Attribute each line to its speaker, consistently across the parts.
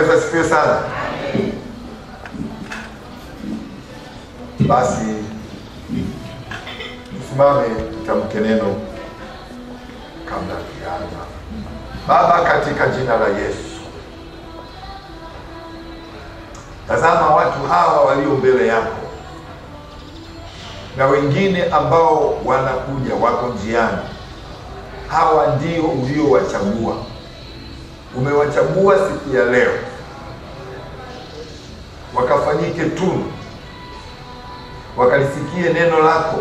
Speaker 1: Yesu asifiwe sana. Basi tusimame tutamke neno kabla tuanze. Baba, katika jina la Yesu, tazama watu hawa walio mbele yako na wengine ambao wanakuja, wako njiani. Hawa ndio uliowachagua. Umewachagua siku ya leo wakafanyike tunu, wakalisikie neno lako.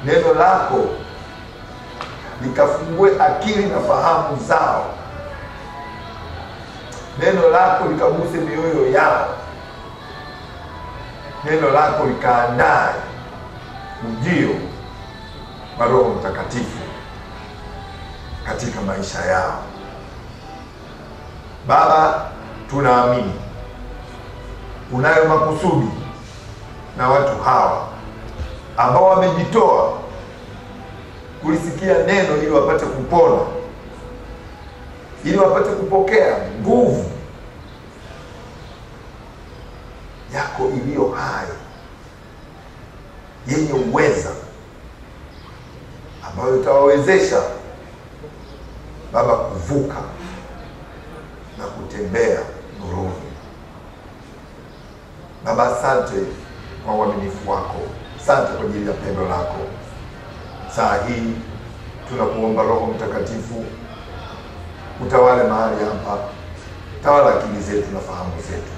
Speaker 1: Neno lako likafungue akili na fahamu zao. Neno lako likaguse mioyo yao. Neno lako likaandae ujio wa Roho Mtakatifu katika maisha yao. Baba, tunaamini unayo makusudi na watu hawa ambao wamejitoa kulisikia neno ili wapate kupona, ili wapate kupokea nguvu yako iliyo hai, yenye uweza, ambayo itawawezesha Baba kuvuka na kutembea nuruni. Baba, asante kwa uaminifu wako. Asante kwa ajili ya pendo lako. Saa hii tunakuomba Roho Mtakatifu utawale mahali hapa, tawala akili zetu na fahamu zetu.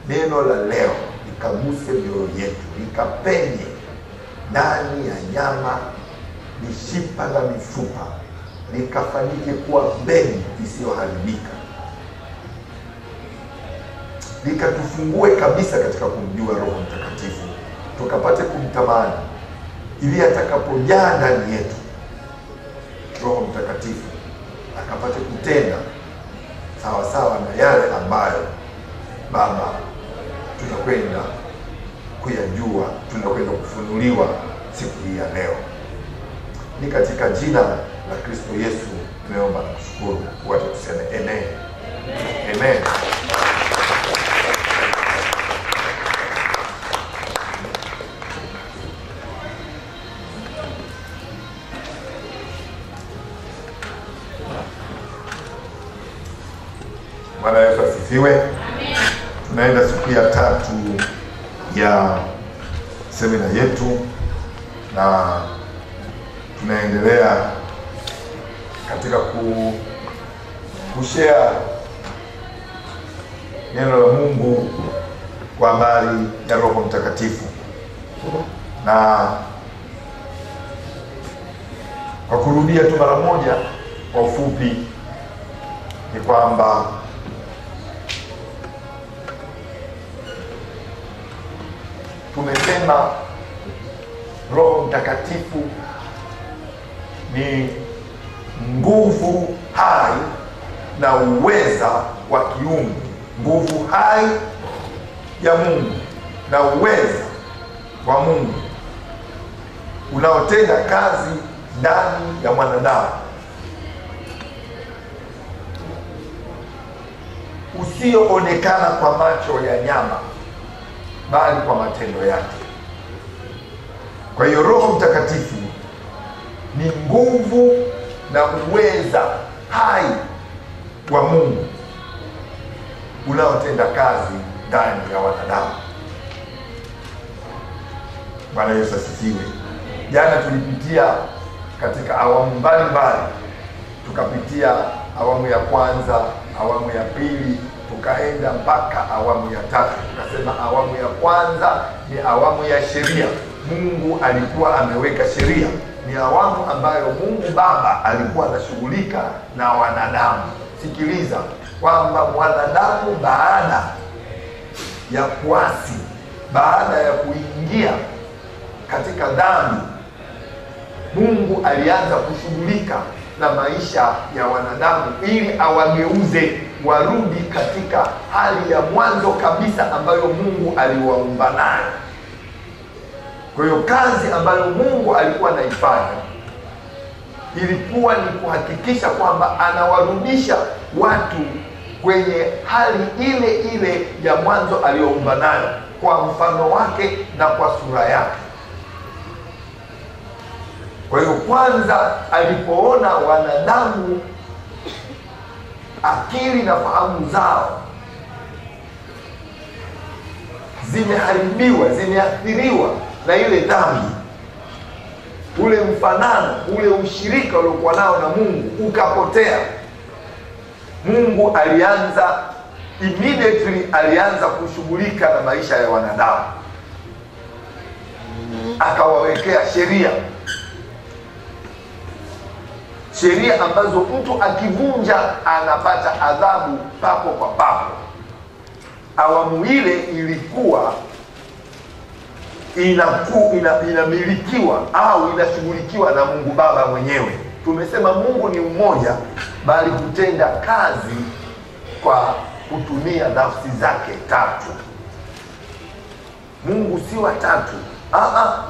Speaker 1: Neno la leo likaguse mioyo yetu, likapenye ndani ya nyama, mishipa na mifupa, likafanyike kuwa mbegu isiyoharibika, likatufungue kabisa katika kumjua Roho Mtakatifu, tukapate kumtamani, ili atakapojaa ndani yetu Roho Mtakatifu akapate kutenda sawa sawa na yale ambayo Baba tunakwenda kuyajua, tunakwenda kufunuliwa siku hii ya leo. Ni katika jina la Kristo Yesu tumeomba na kushukuru. Wote tuseme amen. Amen. Bwana Yesu asifiwe. Amen. Tunaenda siku ya 3 ya semina yetu na tunaendelea katika kushare neno la Mungu kwa habari ya Roho Mtakatifu. Na kwa kurudia tu mara moja kwa ufupi, ni kwamba tumesema Roho Mtakatifu ni nguvu hai na uweza wa kiungu, nguvu hai ya Mungu na uweza wa Mungu unaotenda kazi ndani ya mwanadamu, usioonekana kwa macho ya nyama, bali kwa matendo yake. Kwa hiyo Roho Mtakatifu ni nguvu na uweza hai wa Mungu unaotenda kazi ndani ya wanadamu. Bwana Yesu asifiwe. Jana tulipitia katika awamu mbalimbali. Tukapitia awamu ya kwanza, awamu ya pili, tukaenda mpaka awamu ya 3. Tukasema awamu ya kwanza ni awamu ya sheria. Mungu alikuwa ameweka sheria. Ni awamu ambayo Mungu Baba alikuwa anashughulika na wanadamu. Sikiliza kwamba mwanadamu baada ya kuasi, baada ya kuingia katika dhambi, Mungu alianza kushughulika na maisha ya wanadamu ili awageuze warudi katika hali ya mwanzo kabisa ambayo Mungu aliwaumba nayo. Kwa hiyo kazi ambayo Mungu alikuwa anaifanya ilikuwa ni kuhakikisha kwamba anawarudisha watu kwenye hali ile ile ya mwanzo aliyoumba nayo, kwa mfano wake na kwa sura yake. Kwa hiyo kwanza alipoona wanadamu akili na fahamu zao zimeharibiwa, zimeathiriwa na ile dhambi, ule mfanano, ule ushirika uliokuwa nao na Mungu ukapotea, Mungu alianza kushughulika na maisha ya wanadamu, akawawekea sheria ambazo mtu akivunja anapata adhabu papo kwa papo. Awamu ile ilikuwa inamilikiwa au inashughulikiwa na Mungu Baba mwenyewe. Tumesema Mungu ni mmoja, bali kutenda kazi kwa kutumia nafsi zake tatu. Mungu si watatu.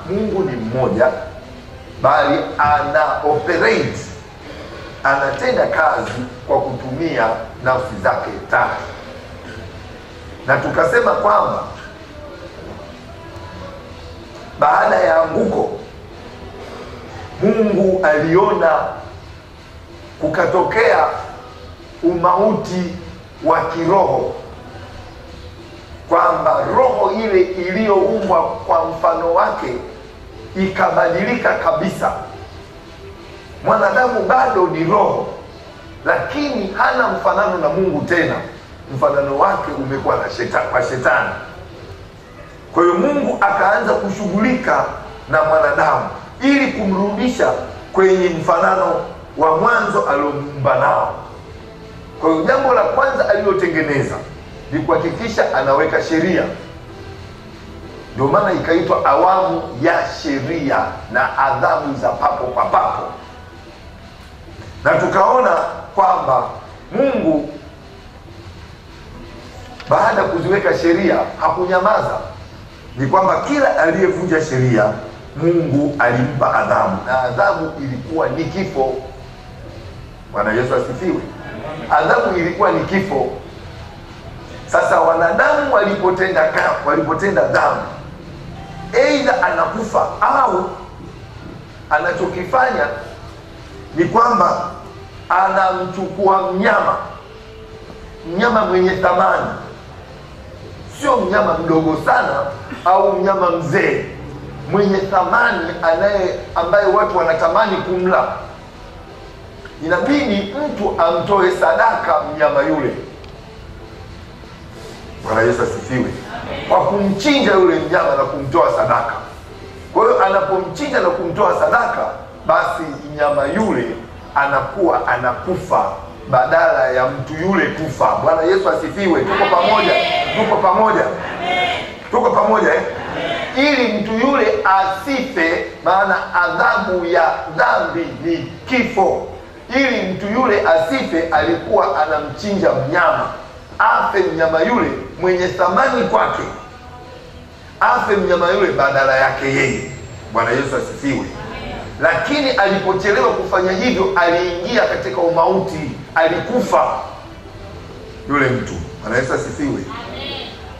Speaker 1: Mungu ni mmoja, bali anatenda kazi kwa kutumia nafsi zake tatu. Na tukasema kwamba baada ya anguko, Mungu aliona kukatokea umauti wa kiroho, kwamba roho ile iliyoumbwa kwa mfano wake ikabadilika kabisa. Mwanadamu bado ni roho, lakini hana mfanano na Mungu tena. Mfanano wake umekuwa kwa shetani. Kwa hiyo Mungu akaanza kushughulika na mwanadamu ili kumrudisha kwenye mfanano wa mwanzo aliomuumba nao. Kwa hiyo jambo la kwanza alilotengeneza ni kuhakikisha anaweka sheria. Ndio maana ikaitwa awamu ya sheria na adhabu za papo kwa papo. Na tukaona kwamba Mungu baada ya kuziweka sheria hakunyamaza. Ni kwamba kila aliyevunja sheria Mungu alimpa adhabu, na adhabu ilikuwa ni kifo. Bwana Yesu asifiwe. Adhabu ilikuwa ni kifo. Sasa wanadamu walipotenda dhambi, aidha anakufa au anachokifanya ni kwamba anamchukua mnyama mwenye thamani, sio mnyama mdogo sana au mnyama mzee, mwenye thamani ambaye watu wanatamani kumla. Inabidi mtu amtoe sadaka mnyama yule. Bwana Yesu asifiwe. Kwa kumchinja yule mnyama na kumtoa sadaka. Kwa hiyo anapomchinja na kumtoa sadaka, basi mnyama yule anakuwa anakufa badala ya mtu yule kufa. Bwana Yesu asifiwe. Tuko pamoja ili mtu yule asife, maana adhabu ya dhambi ni kifo. Ili mtu yule asife, alikuwa anamchinja mnyama, afe mnyama yule mwenye thamani kwake, afe mnyama yule badala yake yeye. Bwana Yesu asifiwe. Lakini alipochelewa kufanya hivyo, aliingia katika umauti, alikufa yule mtu. Bwana Yesu asifiwe.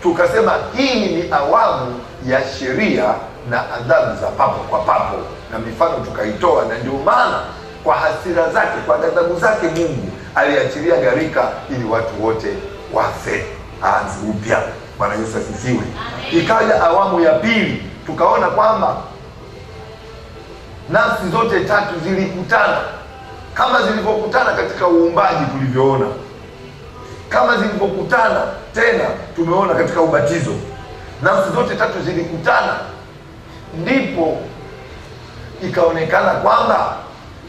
Speaker 1: Tukasema hii ni awamu ya sheria na adhabu za papo kwa papo, na mifano tukaitoa. Na ndio maana kwa hasira zake, kwa ghadhabu zake, Mungu aliachilia gharika ili watu wote wafe, aanze upya. Bwana Yesu asifiwe. Ikaja awamu ya pili, tukaona kwamba nafsi zote tatu zilikutana, kama zilivyokutana katika uumbaji tulivyoona, kama zilivyokutana tena tumeona katika ubatizo. Nafsi zote tatu zilikutana, ndipo ikaonekana kwamba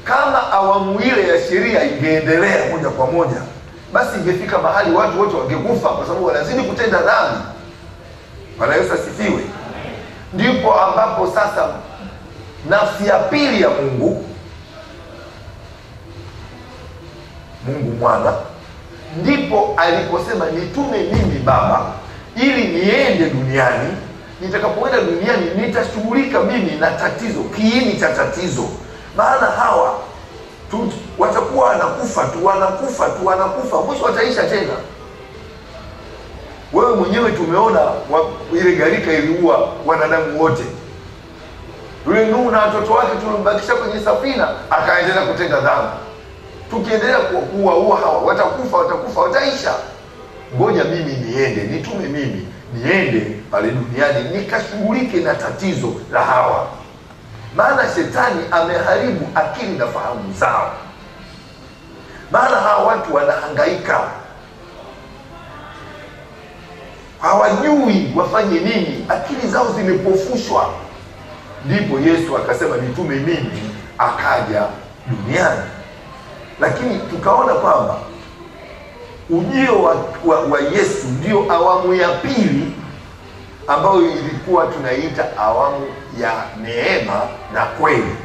Speaker 1: kama awamu ile ya sheria ingeendelea moja kwa moja, basi ingefika mahali watu wote wangekufa, kwa sababu wanazidi kutenda dhambi. Bwana Yesu asifiwe. Ndipo ambapo sasa nafsi ya pili ya Mungu Mwana, ndipo aliposema nitume mimi Baba ili niende duniani. Nitakapoenda duniani nitashughulika mimi na tatizo, kiini cha tatizo. Maana hawa watakuwa wanakufa tu, mwisho wataisha tena. Wewe mwenyewe tumeona ile gharika iliua wanadamu wote. Yule Nuhu na watoto wake tulimbakisha kwenye safina, akaendelea kutenda dhambi. Tukiendelea kuua hawa, watakufa, wataisha. Ngoja mimi niende, nitume mimi niende pale duniani nikashughulike na tatizo la hawa. Maana shetani ameharibu akili na fahamu zao. Maana hawa watu wanahangaika, hawajui wafanye nini, akili zao zimepofushwa. Ndipo Yesu akasema nitume mimi, akaja duniani. Lakini tukaona kwamba ujio wa Yesu ndio awamu ya pili, ambayo ilikuwa tunaita awamu ya neema na kweli.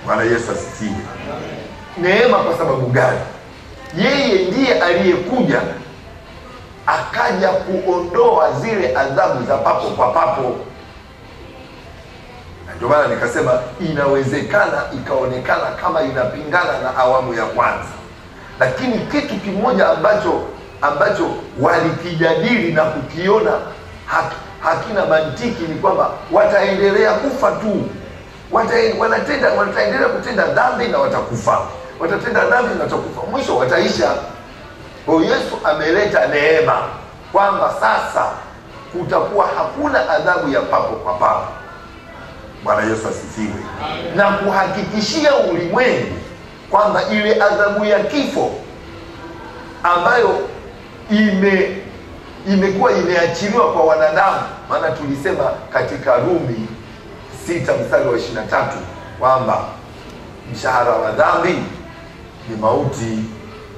Speaker 1: Bwana Yesu asifiwe. Neema kwa sababu gani? Yeye ndiye aliyekuja akaja kuondoa zile adhabu za papo kwa papo. Ndio maana nikasema inawezekana ikaonekana kama inapingana na awamu ya kwanza. Lakini kitu kimoja ambacho walikijadili na kukiona hakina mantiki ni kwamba wataendelea kufa tu. Wataendelea kutenda dhambi na watakufa. Watatenda dhambi na watakufa. Mwisho wataisha. Kwa Yesu ameleta neema kwamba sasa kutakuwa hakuna adhabu ya papo kwa papo. Bwana Yesu asifiwe. Na kuhakikishia ulimwengu kwamba ile adhabu ya kifo ambayo imekuwa imeachiliwa kwa wanadamu. Maana tulisema katika Rumi 6:23 kwamba mshahara wa dhambi ni mauti,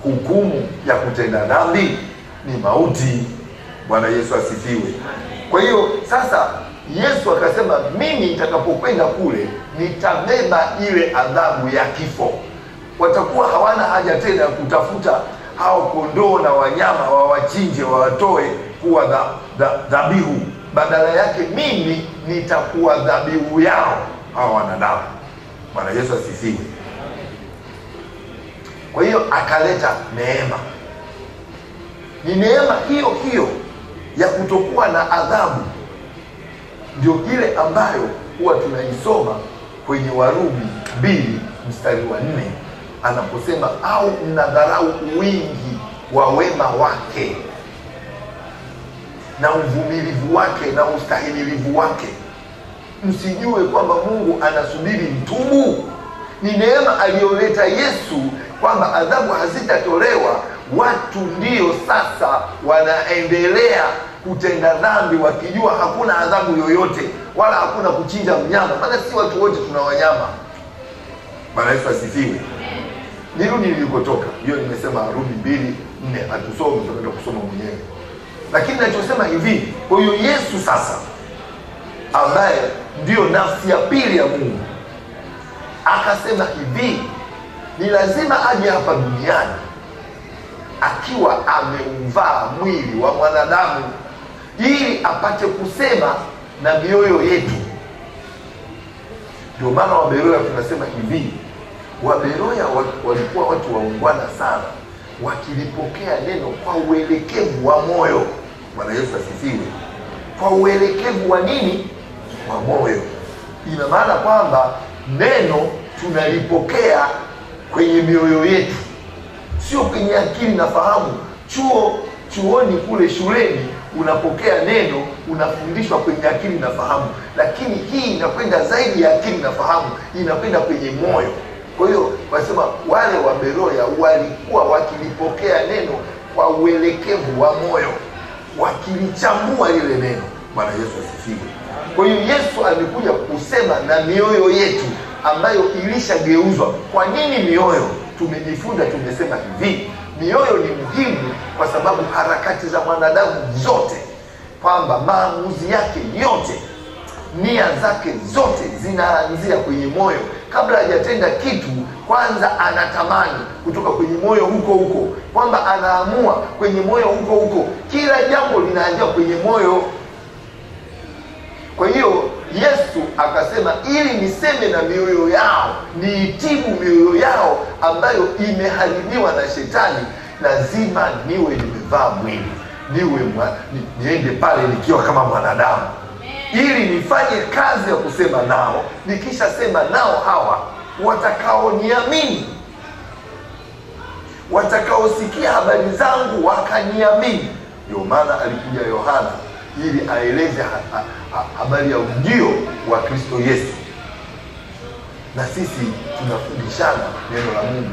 Speaker 1: hukumu ya kutenda dhambi ni mauti. Bwana Yesu asifiwe. Kwa hiyo sasa Yesu akasema mimi nitakapokwenda kule nitabeba ile adhabu ya kifo. Watakuwa hawana haja tena ya kutafuta hao kondoo na wanyama wawachinje wawatoe kuwa dhabihu. Badala yake mimi nitakuwa dhabihu yao hao wanadamu. Bwana Yesu asifiwe. Kwa hiyo akaleta neema. Ni neema hiyo hiyo ya kutokuwa na adhabu ndio ile ambayo huwa tunaisoma kwenye Warumi 2:4 anaposema au mnadharau wingi wa wema wake na uvumilivu wake na ustahimilivu wake, msijue kwamba Mungu anasubiri mtubu. Ni neema aliyoleta Yesu kwamba adhabu hazitatolewa. Watu ndio sasa wanaendelea kutenda dhambi wakijua hakuna adhabu yoyote wala hakuna kuchinja mnyama. Maana si watu wote tuna wanyama. Bwana Yesu asifiwe. Nirudi nilikotoka. Hiyo nimesema Rumi 2:4 hatusome, tutakwenda kusoma mwenyewe. Lakini ninachosema hivi, kwa hiyo Yesu sasa ambaye ndio nafsi ya pili ya Mungu akasema hivi, ni lazima aje hapa duniani akiwa ameuvaa mwili wa mwanadamu ili apate kusema na mioyo yetu. Ndio maana Waberoya tunasema hivi, Waberoya walikuwa watu waungwana sana, wakilipokea neno kwa uelekevu wa moyo. Bwana Yesu asifiwe. Kwa uelekevu wa nini? Wa moyo. Ina maana kwamba neno tunalipokea kwenye mioyo yetu, sio kwenye akili na fahamu. Chuoni kule shuleni unapokea neno, unafundishwa kwenye akili na fahamu, lakini hii inakwenda zaidi ya akili na fahamu, inakwenda kwenye moyo. Kwa hiyo wasema wale wa Beroya walikuwa wakilipokea neno kwa uelekevu wa moyo, wakilichambua lile neno. Bwana Yesu asifiwe. Kwa hiyo Yesu alikuja kusema na mioyo yetu ambayo ilishageuzwa. Kwa nini mioyo? Tumejifunza, tumesema hivi, mioyo ni muhimu kwa sababu harakati za mwanadamu zote, kwamba maamuzi yake yote, nia zake zote zinaanzia kwenye moyo. Kabla hajatenda kitu, kwanza anatamani kutoka kwenye moyo huko huko, kwamba anaamua kwenye moyo huko huko. Kila jambo linaanzia kwenye moyo. Kwa hiyo Yesu akasema ili niseme na mioyo yao, niitibu mioyo yao ambayo imeharibiwa na shetani, lazima niwe nimevaa mwili. niende pale nikiwa kama mwanadamu, ili nifanye kazi ya kusema nao. Nikisha sema nao, hawa watakaoniamini, watakaosikia habari zangu wakaniamini. Ndio maana alikuja Yohana ili aeleze habari ya ujio wa Kristo Yesu. Na sisi tunafundishana neno la Mungu.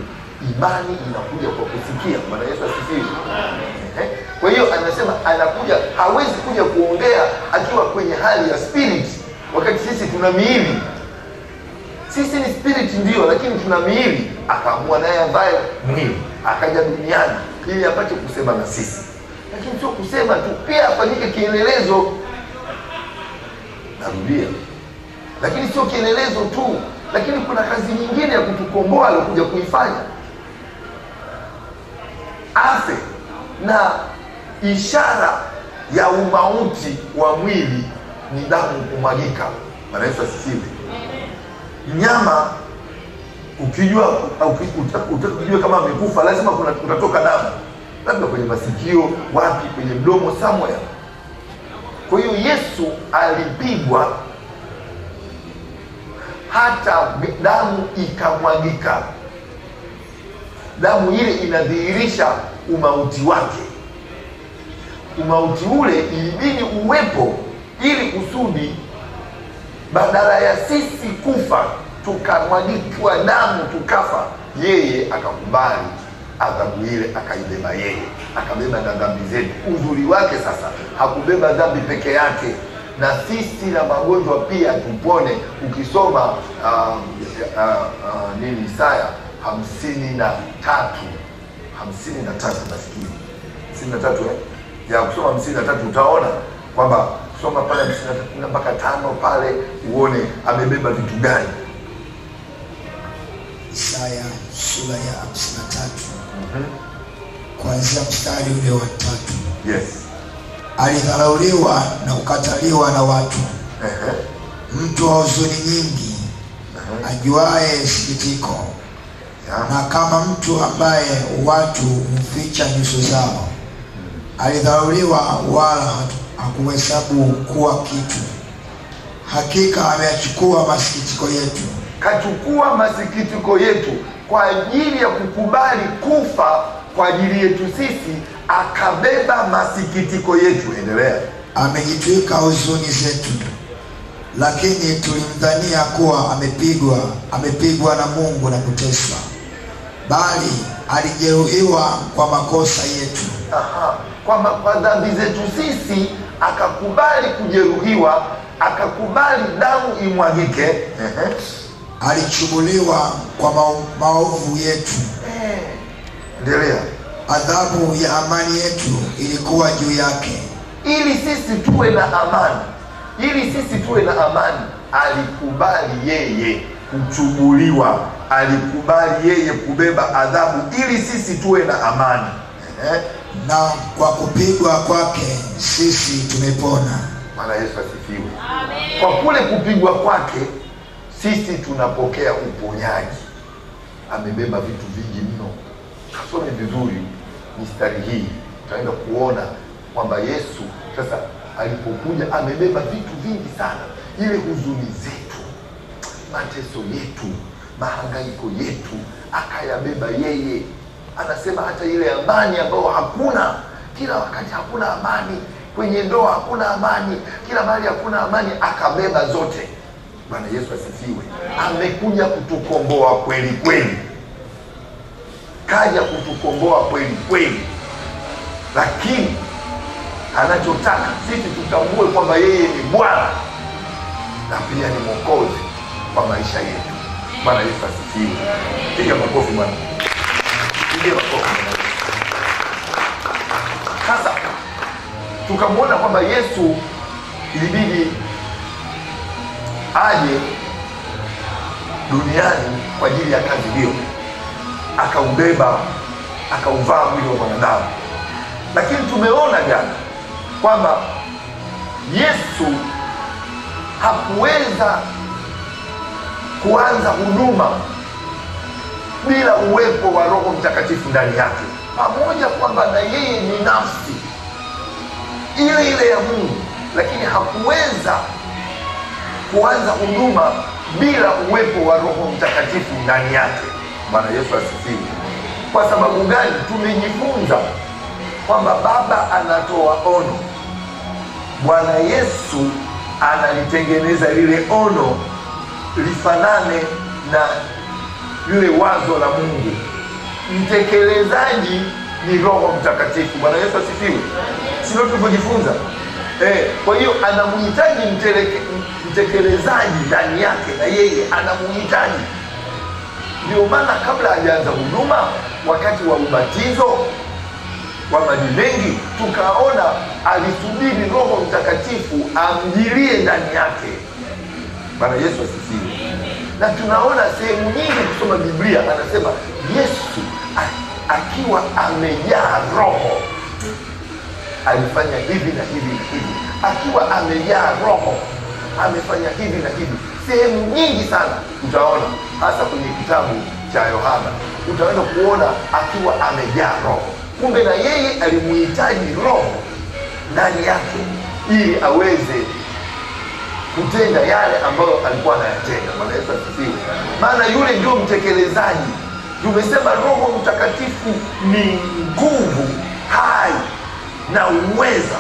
Speaker 1: Imani inakuja kwa kusikia. Bwana Yesu asifiwe. Kwa hiyo anasema anakuja, hawezi kuja kuongea akiwa kwenye hali ya spirit, wakati sisi tuna miili. Sisi ni spirit ndio, lakini tuna miili. Akaamua naye ambaye mwili akaja duniani ili apate kusema na sisi. Lakini sio kusema tu, pia afanyike kielelezo. Narudia, lakini sio kielelezo tu, lakini kuna kazi nyingine ya kutukomboa alikuja kuifanya. Afe, na ishara ya umauti wa mwili ni damu kumwagika. Bwana Yesu asifiwe. Nyama ukijua utakujua kama amekufa, lazima utatoka damu, labda kwenye masikio, wapi, kwenye mdomo, somewhere. Kwa hiyo Yesu alipigwa hata damu ikamwagika. Damu ile inadhihirisha umauti wake. Umauti ule ilibidi uwepo ili kusudi badala ya sisi kufa tukamwagikwa damu tukafa, yeye akakubali adhabu ile, akaibeba yeye, akabeba na dhambi zetu. Uzuri wake sasa, hakubeba dhambi peke yake, na sisi na magonjwa pia tupone. Ukisoma Isaya 53 nafikiri 53 ya kusoma 53 utaona kwamba soma pale 53 mpaka 5 pale uone amebeba vitu gani.
Speaker 2: Isaya sura ya 53 kuanzia mstari ule wa 3.
Speaker 1: Yes.
Speaker 2: Alidharauliwa na kukataliwa na watu, mtu wa huzuni nyingi, ajuaye sikitiko, na kama mtu ambaye watu huficha nyuso zao. Alidharauliwa wala hakuhesabu kuwa kitu. Hakika ameyachukua masikitiko yetu.
Speaker 1: Kachukua masikitiko yetu kwa ajili ya kukubali kufa kwa ajili yetu sisi, akabeba masikitiko yetu. Endelea.
Speaker 2: Amejitwika huzuni zetu, lakini tulimdhania kuwa amepigwa na Mungu na kuteswa, bali alijeruhiwa kwa makosa yetu.
Speaker 1: Kwa dhambi zetu sisi akakubali kujeruhiwa, akakubali damu imwagike.
Speaker 2: Alichubuliwa kwa maovu yetu.
Speaker 1: Endelea.
Speaker 2: Adhabu ya amani yetu ilikuwa juu yake,
Speaker 1: ili sisi tuwe na amani. Ili sisi tuwe na amani, alikubali yeye kuchubuliwa, alikubali yeye kubeba adhabu ili sisi tuwe na amani.
Speaker 2: Na kwa kupigwa kwake sisi tumepona.
Speaker 1: Bwana Yesu asifiwe. Amen. Kwa kule kupigwa kwake sisi tunapokea uponyaji. Amebeba vitu vingi mno. Kasome vizuri mistari hii, tutaenda kuona kwamba Yesu sasa alipokuja amebeba vitu vingi sana. Ile huzuni zetu, mateso yetu, mahangaiko yetu akayabeba yeye. Anasema hata ile amani ambayo hakuna, kila wakati hakuna amani, kwenye ndoa hakuna amani, kila mahali hakuna amani, akabeba zote. Bwana Yesu asifiwe. Amekuja kutukomboa kweli kweli. Kaja kutukomboa kweli kweli. Lakini anachotaka sisi tutambue kwamba yeye ni Bwana na pia ni Mwokozi wa maisha yetu. Bwana Yesu asifiwe. Piga makofi Bwana. Piga makofi. Sasa tukamwona kwamba Yesu ilibidi aje duniani kwa ajili ya kazi hiyo. Akaubeba, akauvaa mwili wa mwanadamu. Lakini tumeona jana kwamba Yesu hakuweza kuanza huduma bila uwepo wa Roho Mtakatifu ndani yake. Pamoja kwamba na yeye ni nafsi, ile ile ya Mungu, lakini hakuweza kuanza huduma bila uwepo wa Roho Mtakatifu ndani yake. Bwana Yesu asifiwe. Kwa sababu gani? Tumejifunza kwamba Baba anatoa ono, Bwana Yesu analitengeneza lile ono lifanane na lile wazo la Mungu. Mtekelezaji ni Roho Mtakatifu. Bwana Yesu asifiwe. Sio tulivyojifunza. Kwa hiyo anamhitaji mtekelezaji ndani yake, na yeye anamhitaji. Ndio maana kabla hajaanza huduma, wakati wa ubatizo wa maji mengi, tukaona alisubiri Roho Mtakatifu amjilie ndani yake. Bwana Yesu asifiwe. Na tunaona sehemu nyingi kusoma Biblia, anasema Yesu akiwa amejaa Roho alifanya hivi na hivi na hivi. Akiwa amejaa Roho amefanya hivi na hivi. Sehemu nyingi sana utaona, hasa kwenye kitabu cha Yohana, utaenda kuona akiwa amejaa Roho. Kumbe na yeye alimuhitaji Roho ndani yake ili aweze kutenda yale ambayo alikuwa anayatenda. Bwana Yesu asifiwe. Maana yule ndio mtekelezaji. Tumesema Roho Mtakatifu ni nguvu hai na uweza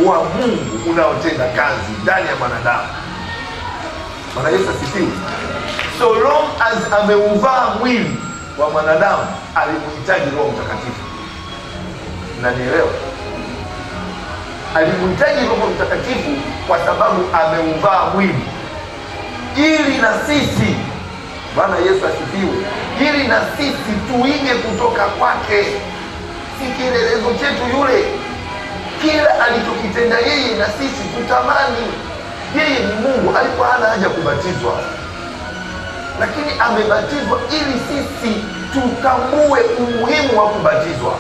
Speaker 1: wa Mungu unaotenda kazi ndani ya mwanadamu. Bwana Yesu asifiwe. So long as ameuvaa mwili wa mwanadamu, alimuhitaji Roho Mtakatifu. Na nielewa, alimuhitaji Roho Mtakatifu kwa sababu ameuvaa mwili, ili na sisi, Bwana Yesu asifiwe, ili na sisi tuige kutoka kwake. Si kielelezo chetu yule, kila alichokitenda yeye na sisi tutamani. Yeye ni Mungu, alikuwa hana haja kubatizwa, lakini amebatizwa ili sisi tutambue umuhimu wa kubatizwa.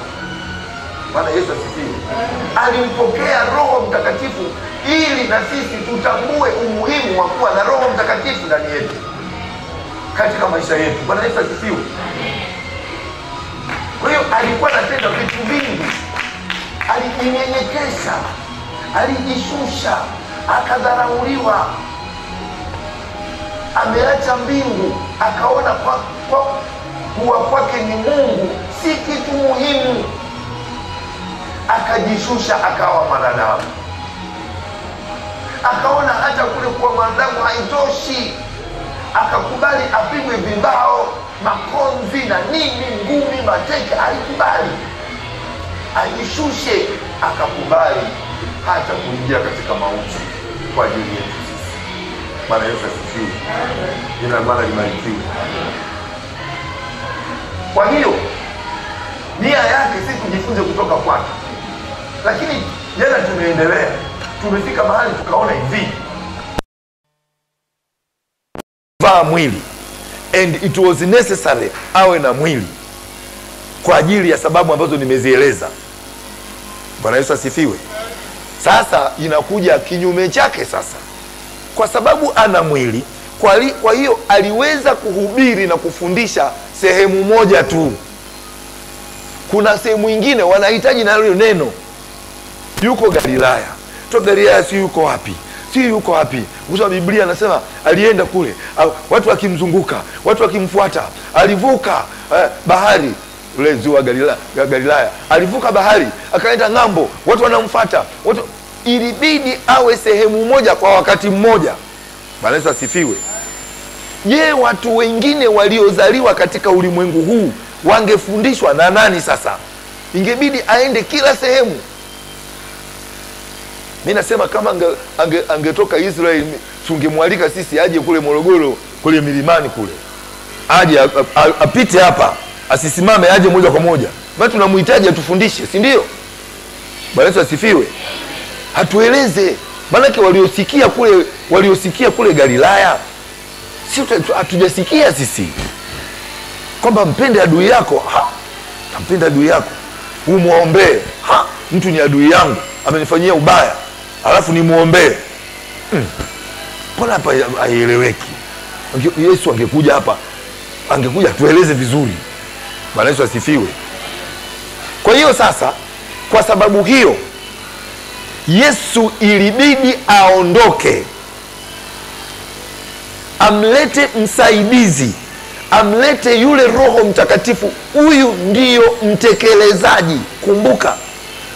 Speaker 1: Bwana Yesu asifiwe. Alimpokea Roho Mtakatifu ili na sisi tutambue umuhimu wa kuwa na Roho Mtakatifu ndani yetu katika maisha yetu. Bwana Yesu asifiwe. Kwa hiyo alikuwa anatenda vitu vingi. Alijinyenyekesha, alijishusha, akadharauliwa, ameacha mbingu, akaona kuwa kwake ni Mungu si kitu muhimu, akajishusha, akawa mwanadamu. Akaona hata kule kuwa mwanadamu haitoshi, akakubali apigwe vibao, makonzi na nini, ngumi, mateke. Alikubali ajishushe, akakubali hata kuingia katika mauti kwa ajili yetu sisi. Bwana Yesu asifiwe. Jina la Bwana libarikiwe. Kwa hiyo nia yake si kujifunza kutoka kwake. Lakini jana tumeendelea, tumefika mahali tukaona hivi, vaa mwili, and it was necessary awe na mwili kwa ajili ya sababu ambazo nimezieleza. Bwana Yesu asifiwe. Sasa inakuja kinyume chake sasa. Kwa sababu ana mwili, kwa hiyo aliweza kuhubiri na kufundisha sehemu moja tu. Kuna sehemu nyingine wanahitaji na hilo neno. Yuko Galilaya. To Galilaya si yuko wapi? Si yuko wapi? Kwa Biblia anasema alienda kule, watu wakimzunguka, watu wakimfuata. Alivuka bahari, ule ziwa Galilaya. Alivuka bahari, akaenda ng'ambo, watu wanamfuata. Ilibidi awe sehemu moja kwa wakati mmoja. Bwana Yesu asifiwe. Je, watu wengine waliozaliwa katika ulimwengu huu wangefundishwa na nani sasa? Ingebidi aende kila sehemu. Mimi nasema kama angetoka Israeli, tungemwalika sisi aje kule Morogoro, kule milimani kule. Aje apite hapa, asisimame, aje moja kwa moja. Maana tunamhitaji atufundishe, si ndio? Bwana Yesu asifiwe. Hatueleze. Maana waliosikia kule Galilaya, si hatujasikia sisi kwamba mpende adui yako. Mpende adui yako, umuombee. Mtu ni adui yangu, amenifanyia ubaya, alafu ni muombee. Mbona hapa haieleweki? Yesu angekuja hapa, angekuja tueleze vizuri. Bwana Yesu asifiwe. Kwa hiyo sasa, kwa sababu hiyo Yesu ilibidi aondoke, amlete msaidizi, amlete yule Roho Mtakatifu. Huyu ndiyo mtekelezaji. Kumbuka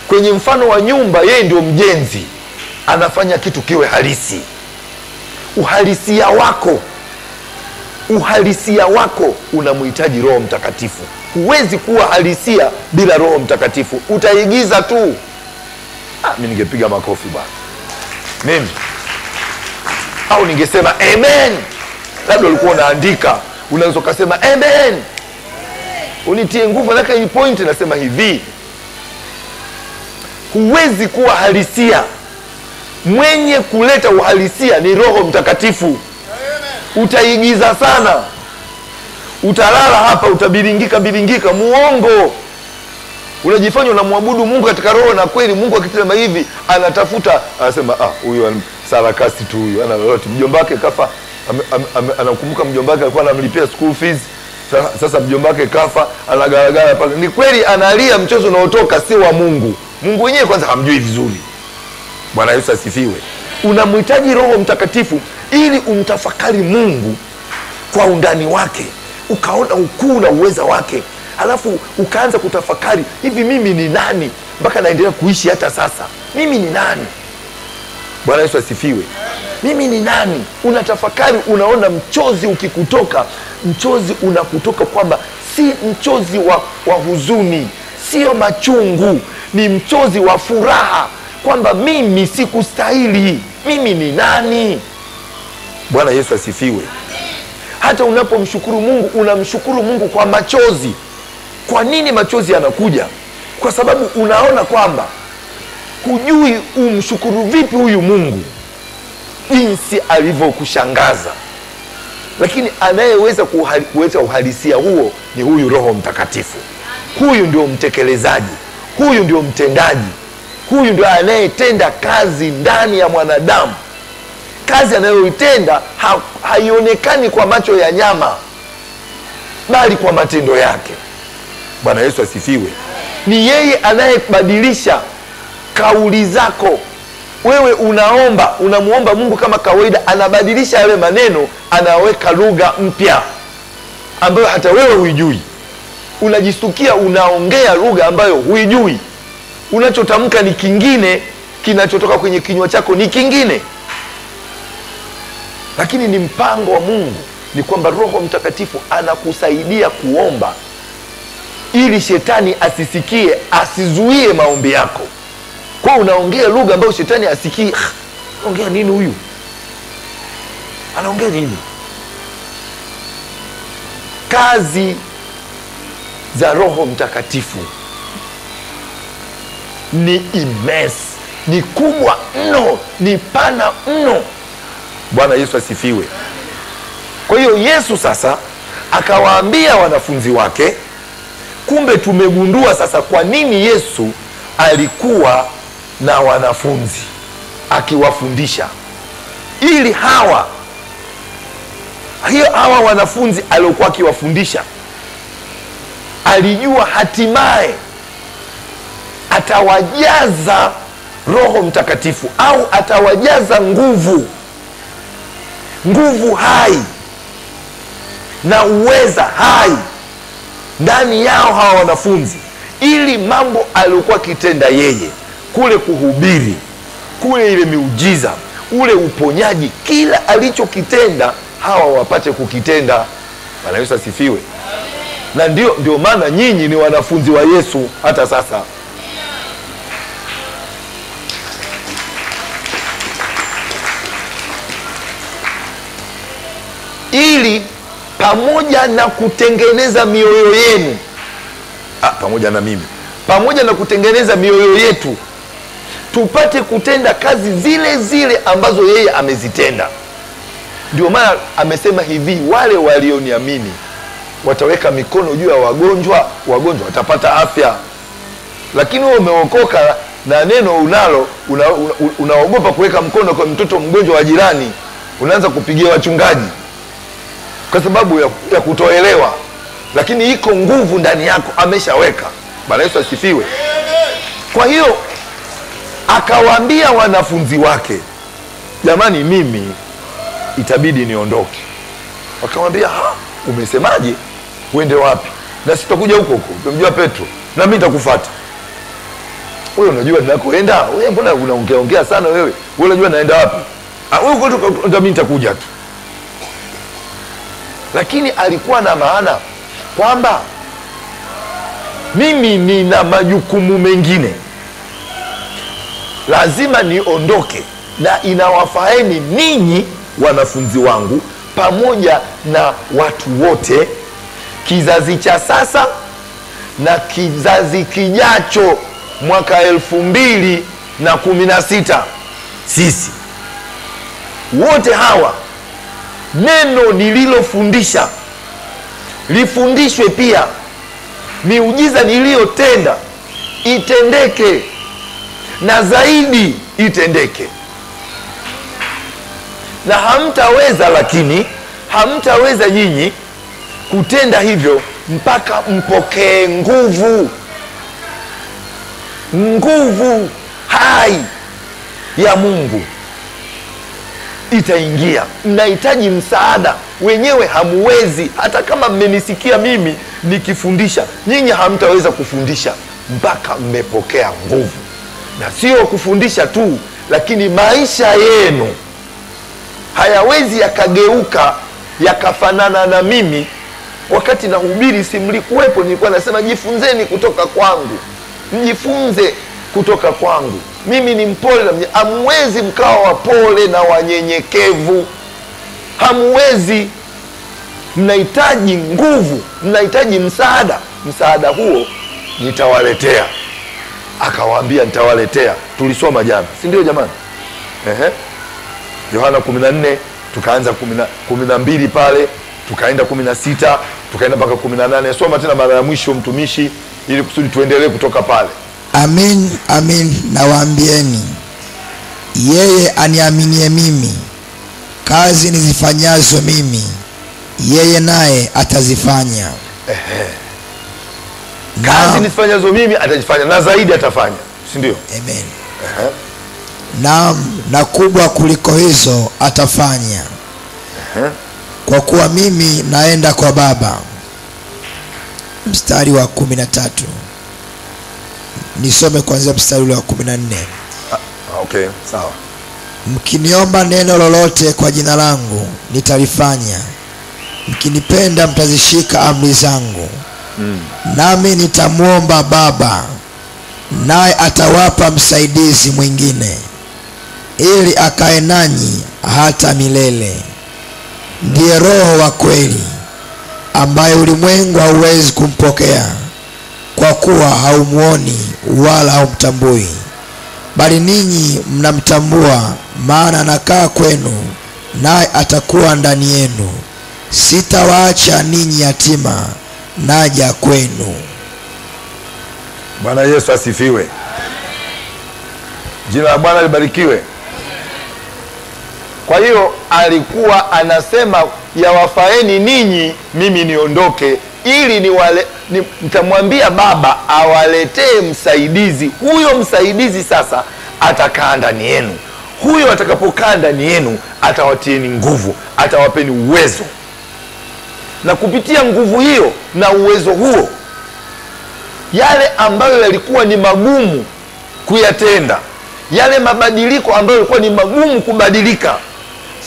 Speaker 1: kwenye mfano wa nyumba, yeye ndio mjenzi, anafanya kitu kiwe halisi. Uhalisia wako unamhitaji Roho Mtakatifu. Huwezi kuwa halisia bila Roho Mtakatifu, utaigiza tu. Mimi ningepiga makofi bwana, mimi, au ningesema amen. Labda ulikuwa unaandika, unaweza kusema amen, unitie nguvu. Nataka hii point, nasema hivi, huwezi kuwa halisia. Mwenye kuleta uhalisia ni Roho Mtakatifu. Utaigiza sana, utalala hapa, utabiringika muongo. Unajifanya unamwabudu Mungu katika roho na kweli. Mungu akisema hivi, anatafuta, anasema huyu sarakasi tu, huyu ana lolote. Mjomba wake kafa, anakumbuka mjomba wake alikuwa anamlipia school fees. Sasa mjomba wake kafa, anagaragara pale. Ni kweli analia, mchezo unaotoka si wa Mungu. Mungu wenyewe kwanza hamjui vizuri. Bwana Yesu asifiwe. Unamhitaji Roho Mtakatifu ili umtafakari Mungu kwa undani wake, ukaona ukuu na uweza wake, halafu ukaanza kutafakari, hivi mimi ni nani mpaka naendelea kuishi hata sasa? Mimi ni nani? Bwana Yesu asifiwe. Mimi ni nani? Unatafakari, unaona mchozi ukikutoka, mchozi unakutoka kwamba si mchozi wa huzuni, sio machungu, ni mchozi wa furaha, kwamba mimi sikustahili. Mimi ni nani? Bwana Yesu asifiwe. Hata unapomshukuru Mungu, unamshukuru Mungu kwa machozi. Kwa nini machozi yanakuja? Kwa sababu unaona kwamba hujui umshukuru vipi huyu Mungu jinsi alivyokushangaza. Lakini anayeweza kuleta uhalisia huo ni huyu Roho Mtakatifu. Huyu ndio mtekelezaji, huyu ndio mtendaji, huyu ndio anayetenda kazi ndani ya mwanadamu. Kazi anayoitenda haionekani kwa macho ya nyama, bali kwa matendo yake. Bwana Yesu asifiwe. Ni yeye anayebadilisha kauli zako. Wewe unamuomba Mungu kama kawaida, anabadilisha yale maneno, anaweka lugha mpya ambayo hata wewe huijui. Unajistukia unaongea lugha ambayo huijui. Unachotamka ni kingine, kinachotoka kwenye kinywa chako ni kingine. Lakini ni mpango wa Mungu, ni kwamba Roho Mtakatifu anakusaidia kuomba ili shetani asisikie, asizuie maombi yako. Kwa unaongea lugha ambayo shetani asikie. Ongea nini huyu? Anaongea nini? Kazi za Roho Mtakatifu ni immense, ni kubwa mno, ni pana mno. Bwana Yesu asifiwe. Kwa hiyo Yesu sasa akawaambia wanafunzi wake, kumbe tumegundua sasa kwa nini Yesu alikuwa na wanafunzi akiwafundisha, ili hawa wanafunzi aliokuwa akiwafundisha, alijua hatimaye atawajaza Roho Mtakatifu, au atawajaza nguvu hai na uweza hai ndani yao hawa wanafunzi, ili mambo aliokuwa akitenda yeye, kule kuhubiri, kule ile miujiza, ule uponyaji, kila alichokitenda hawa wapate kukitenda. Bwana Yesu asifiwe. Na ndio maana nyinyi ni wanafunzi wa Yesu hata sasa. Ili pamoja na kutengeneza mioyo yenu, pamoja na mimi, pamoja na kutengeneza mioyo yetu, tupate kutenda kazi zile zile ambazo yeye amezitenda. Ndio maana amesema hivi, wale walioniamini wataweka mikono juu ya wagonjwa watapata afya. Lakini wewe umeokoka na neno unalo, unaogopa kuweka mkono kwa mtoto mgonjwa wa jirani, unaanza kupigia wachungaji kwa sababu ya kutoelewa. Lakini iko nguvu ndani yako, ameshaweka. Bwana Yesu asifiwe. Kwa hiyo akawaambia wanafunzi wake, jamani, mimi itabidi niondoke. Wakamwambia, umesemaje? Uende wapi? Na sitakuja huko huko, tumjua Petro, na mimi nitakufuata. Wewe unajua ninakoenda? Wewe mbona unaongea sana wewe? Wewe unajua naenda wapi? Wewe uko mimi nitakuja tu. Lakini alikuwa na maana kwamba mimi nina majukumu mengine, lazima niondoke, na inawafaeni ninyi wanafunzi wangu pamoja na watu wote, kizazi cha sasa na kizazi kijacho, mwaka 2016. Sisi wote hawa, neno nililofundisha lifundishwe pia, miujiza niliyotenda itendeke, na zaidi itendeke. Na hamtaweza, lakini hamtaweza nyinyi kutenda hivyo mpaka mpokee nguvu hai ya Mungu itaingia. Mnahitaji msaada, wenyewe hamuwezi. Hata kama mmenisikia mimi nikifundisha, nyinyi hamtaweza kufundisha mpaka mmepokea nguvu. Na sio kufundisha tu, lakini maisha yenu hayawezi yakageuka yakafanana na mimi. Wakati nahubiri, si mlikuwepo, nilikuwa nasema jifunzeni kutoka kwangu, mjifunze kutoka kwangu, mimi ni mpole na hamwezi mkawa wapole na wanyenyekevu, hamwezi. Mnahitaji nguvu, mnahitaji msaada. Msaada huo nitawaletea. Akawaambia nitawaletea. Tulisoma jana, si ndio jamani? Yohana 14, tukaanza 12 pale, tukaenda 16, tukaenda mpaka 18. Soma tena mara ya mwisho mtumishi, ili kusudi tuendelee kutoka pale.
Speaker 2: Amin, amin, nawaambieni, yeye aniaminie mimi, kazi nizifanyazo mimi, yeye naye atazifanya.
Speaker 1: Kazi nizifanyazo mimi atazifanya, na zaidi atafanya, si ndio?
Speaker 2: Amen. Naam, na kubwa kuliko hizo atafanya. Kwa kuwa mimi naenda kwa Baba. Mstari wa 13. Nisome kuanzia mstari wa 14.
Speaker 1: Okay, sawa.
Speaker 2: Mkiniomba neno lolote kwa jina langu nitalifanya. Mkinipenda mtazishika amri zangu. Nami nitamwomba Baba, naye atawapa msaidizi mwingine, ili akae nanyi hata milele. Ndiye Roho wa kweli, ambaye ulimwengu hauwezi kumpokea, kwa kuwa haumuoni wala haumtambui, bali ninyi mnamtambua, maana anakaa kwenu, naye atakuwa ndani yenu. Sitawaacha ninyi yatima, naja kwenu.
Speaker 1: Bwana Yesu asifiwe. Jina la Bwana libarikiwe. Kwa hiyo alikuwa anasema yawafaeni ninyi mimi niondoke, ili nitamwambia Baba awaletee msaidizi. Huyo msaidizi sasa atakaa ndani yenu. Huyo atakapokaa ndani yenu atawatieni nguvu, atawapeni uwezo. Na kupitia nguvu hiyo na uwezo huo, yale ambayo yalikuwa ni magumu kuyatenda, yale mabadiliko ambayo yalikuwa ni magumu kubadilika,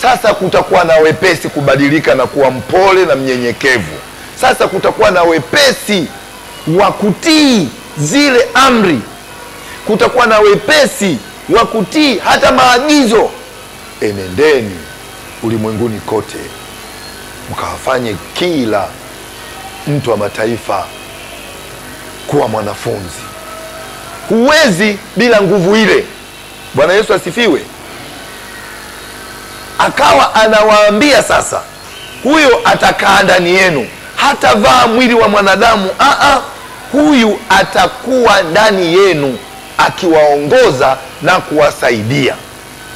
Speaker 1: sasa kutakuwa na wepesi kubadilika na kuwa mpole na mnyenyekevu. Sasa kutakuwa na wepesi wa kutii zile amri. Kutakuwa na wepesi wa kutii hata maagizo. Enendeni ulimwenguni kote, mkawafanye kila mtu wa mataifa kuwa mwanafunzi. Huwezi bila nguvu ile. Bwana Yesu asifiwe. Akawa anawaambia sasa, huyo atakaa ndani yenu, hatavaa mwili wa mwanadamu. Huyu atakuwa ndani yenu akiwaongoza na kuwasaidia.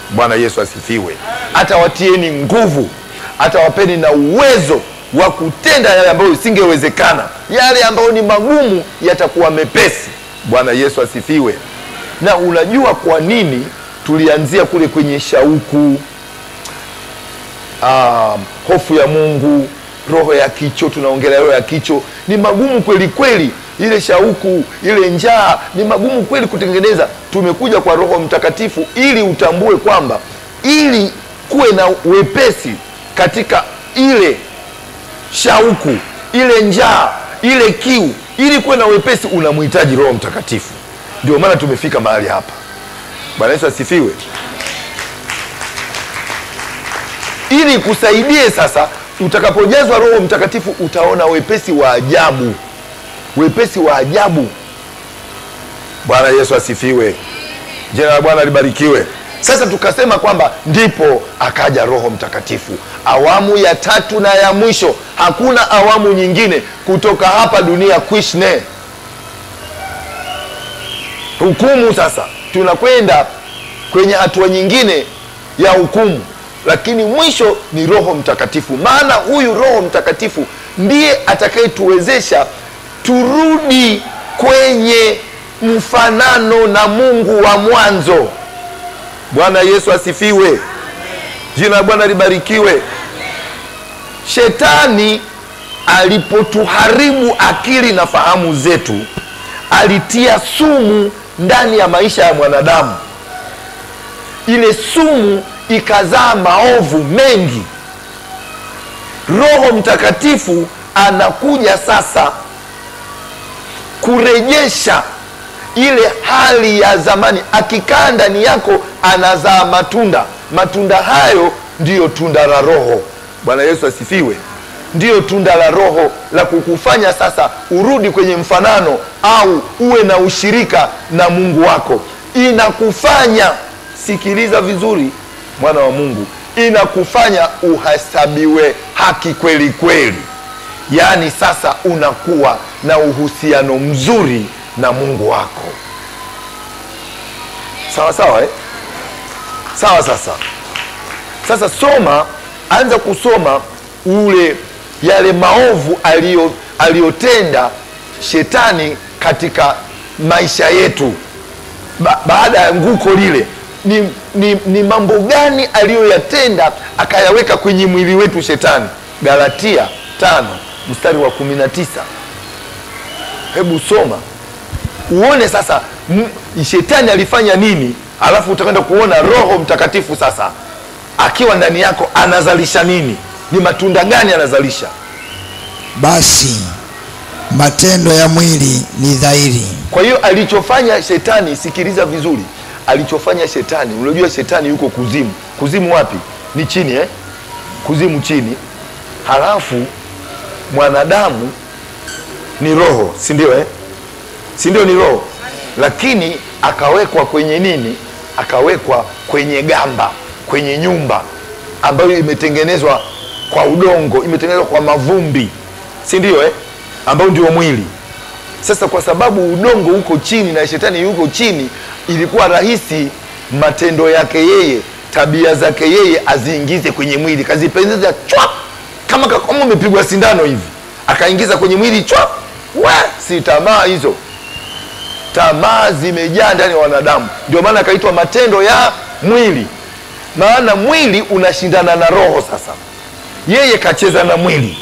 Speaker 1: Bwana Yesu asifiwe. Atawatieni nguvu, atawapeni na uwezo wa kutenda yale ambayo isingewezekana. Yale ambayo ni magumu yatakuwa mepesi. Bwana Yesu asifiwe. Na unajua kwa nini tulianzia kule kwenye shauku, hofu ya Mungu, roho ya kicho? Tunaongelea roho ya kicho, ni magumu kweli kweli. Ile shauku, ile njaa ni magumu kweli kutengeneza. Tumekuja kwa Roho Mtakatifu ili utambue kwamba ili kuwe na wepesi katika ile shauku, ile njaa, ile kiu, ili kuwe na wepesi unamhitaji Roho Mtakatifu. Ndio maana tumefika mahali hapa. Bwana Yesu asifiwe. Ili kusaidie sasa, utakapojazwa Roho Mtakatifu utaona wepesi wa ajabu, wepesi wa ajabu. Bwana Yesu asifiwe. Jina la Bwana libarikiwe. Sasa tukasema kwamba ndipo akaja Roho Mtakatifu, awamu ya 3 na ya mwisho. Hakuna awamu nyingine kutoka hapa dunia kwishne. Hukumu sasa, tunakwenda kwenye hatua nyingine ya hukumu, lakini mwisho ni Roho Mtakatifu. Maana huyu Roho Mtakatifu ndiye atakayetuwezesha turudi kwenye mfanano na Mungu wa mwanzo. Bwana Yesu asifiwe. Jina la Bwana libarikiwe. Shetani alipotuharibu akili na fahamu zetu, alitia sumu ndani ya maisha ya mwanadamu. Ile sumu ikazaa maovu mengi. Roho Mtakatifu anakuja sasa kurejesha ile hali ya zamani. Akikaa ndani yako anazaa matunda. Matunda hayo ndiyo tunda la Roho. Bwana Yesu asifiwe. Ndiyo tunda la Roho la kukufanya sasa urudi kwenye mfanano au uwe na ushirika na Mungu wako. Inakufanya, sikiliza vizuri mwana wa Mungu, inakufanya uhasabiwe haki kweli kweli. Yaani sasa unakuwa na uhusiano mzuri na Mungu wako. Sawa sawa Sawa. Sasa anza kusoma yale maovu aliyotenda shetani katika maisha yetu baada ya nguko lile. Ni mambo gani aliyoyatenda akayaweka kwenye mwili wetu shetani? Galatia 5 mstari wa 19. Hebu soma uone sasa shetani alifanya nini, alafu utakwenda kuona Roho Mtakatifu sasa akiwa ndani yako anazalisha nini, ni matunda gani anazalisha.
Speaker 2: Basi matendo ya mwili ni dhahiri.
Speaker 1: Kwa hiyo alichofanya shetani, sikiliza vizuri, alichofanya shetani, unajua shetani yuko kuzimu. Kuzimu wapi? Ni chini kuzimu chini. Halafu mwanadamu ni roho, si ndio si ndio? Ni roho, lakini akawekwa kwenye nini? Akawekwa kwenye gamba, kwenye nyumba ambayo imetengenezwa kwa udongo, imetengenezwa kwa mavumbi, si ndio ambayo ndio mwili. Sasa kwa sababu udongo uko chini na shetani yuko chini, ilikuwa rahisi matendo yake yeye, tabia zake yeye aziingize kwenye mwili. Kazipendeza chwa, kama umepigwa sindano hivi, akaingiza kwenye mwili chwa. Si tamaa hizo. Tamaa zimejaa ndani ya wanadamu. Ndio maana akaitwa matendo ya mwili. Maana mwili unashindana na roho. Sasa yeye kacheza na mwili,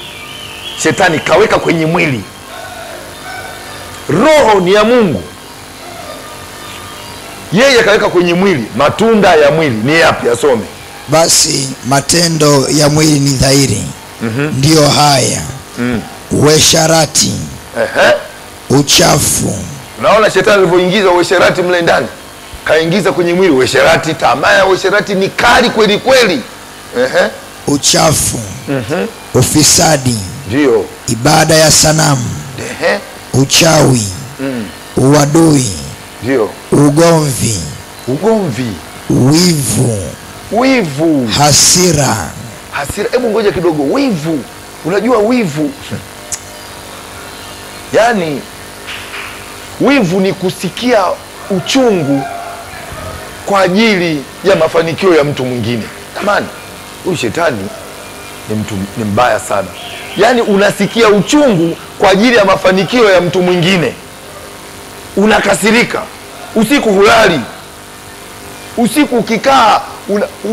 Speaker 1: shetani kaweka kwenye mwili. Roho ni ya Mungu, yeye kaweka kwenye mwili. Matunda ya mwili ni yapi? Asome.
Speaker 2: Basi matendo ya mwili ni dhahiri, ndiyo haya: uasherati, uchafu.
Speaker 1: Unaona shetani alivyoingiza uasherati mle ndani, kaingiza kwenye mwili uasherati. Tamaa ya uasherati ni kali kweli kweli.
Speaker 2: Uchafu, ufisadi,
Speaker 1: ndio
Speaker 2: ibada ya sanamu, uchawi, uadui,
Speaker 1: ndio
Speaker 2: ugomvi,
Speaker 1: wivu,
Speaker 2: hasira.
Speaker 1: Hebu ngoja kidogo. Wivu, unajua wivu yaani wivu ni kusikia uchungu kwa ajili ya mafanikio ya mtu mwingine. Tamani, huyu shetani ni mbaya sana. Yaani unasikia uchungu kwa ajili ya mafanikio ya mtu mwingine, unakasirika. usiku hulali, usiku ukikaa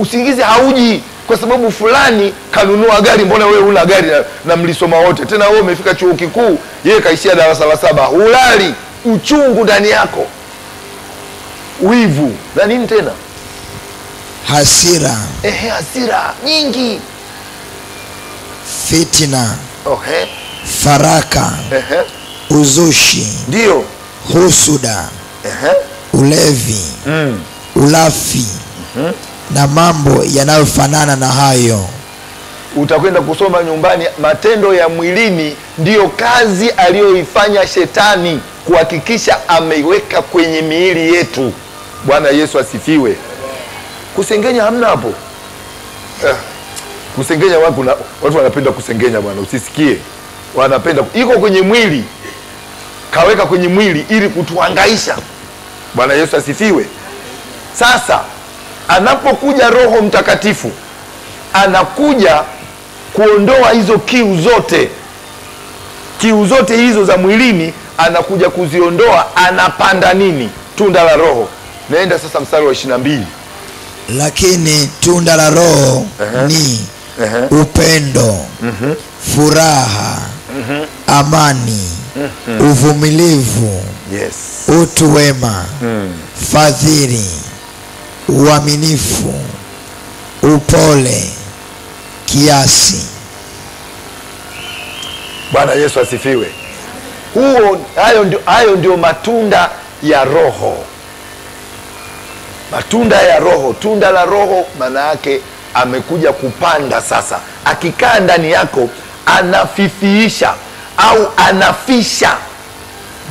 Speaker 1: usingizi hauji kwa sababu fulani kanunua gari, mbona wewe una gari na mlisoma wote, tena wewe umefika chuo kikuu, yeye kaishia darasa la 7, hulali, uchungu ndani yako, wivu na nini tena,
Speaker 2: hasira,
Speaker 1: hasira nyingi,
Speaker 2: fitina,
Speaker 1: okay,
Speaker 2: faraka, uzushi,
Speaker 1: ndio,
Speaker 2: husuda, ulevi, ulafi, na mambo yanayofanana na hayo.
Speaker 1: Utakwenda kusoma nyumbani, matendo ya mwilini ndiyo kazi aliyoifanya shetani kuhakikisha ameiweka kwenye miili yetu. Bwana Yesu asifiwe. Kusengenya hamna hapo. Kusengenya watu wanapenda kusengenya bwana, usisikie. Wanapenda, iko kwenye mwili. Kaweka kwenye mwili ili kutuhangaisha. Bwana Yesu asifiwe. Sasa anapokuja Roho Mtakatifu, anakuja kuondoa hizo kiu zote hizo za mwilini, anakuja kuziondoa. Anapanda nini? Tunda la Roho. Naenda sasa mstari wa 22.
Speaker 2: Lakini tunda la Roho ni upendo, furaha, amani, uvumilivu, utu wema, fadhili, uaminifu, upole, kiasi.
Speaker 1: Bwana Yesu asifiwe. Hayo ndio matunda ya Roho. Matunda ya Roho. Tunda la Roho maana yake amekuja kupanda sasa. Akikaa ndani yako anafifiisha au anafisha.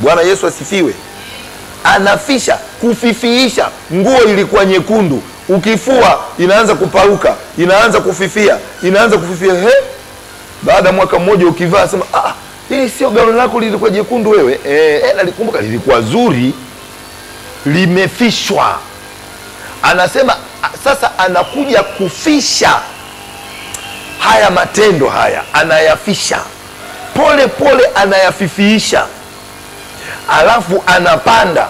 Speaker 1: Bwana Yesu asifiwe. Anafisha, kufifiisha. Nguo ilikuwa nyekundu, ukifua inaanza kupauka, inaanza kufifia. Baada mwaka mmoja ukivaa sema, hili sio gauni lako lilikuwa jekundu wewe. Nalikumbuka lilikuwa zuri, limefishwa. Anasema sasa anakuja kufisha haya matendo haya, anayafisha pole pole, anayafifiisha. Alafu anapanda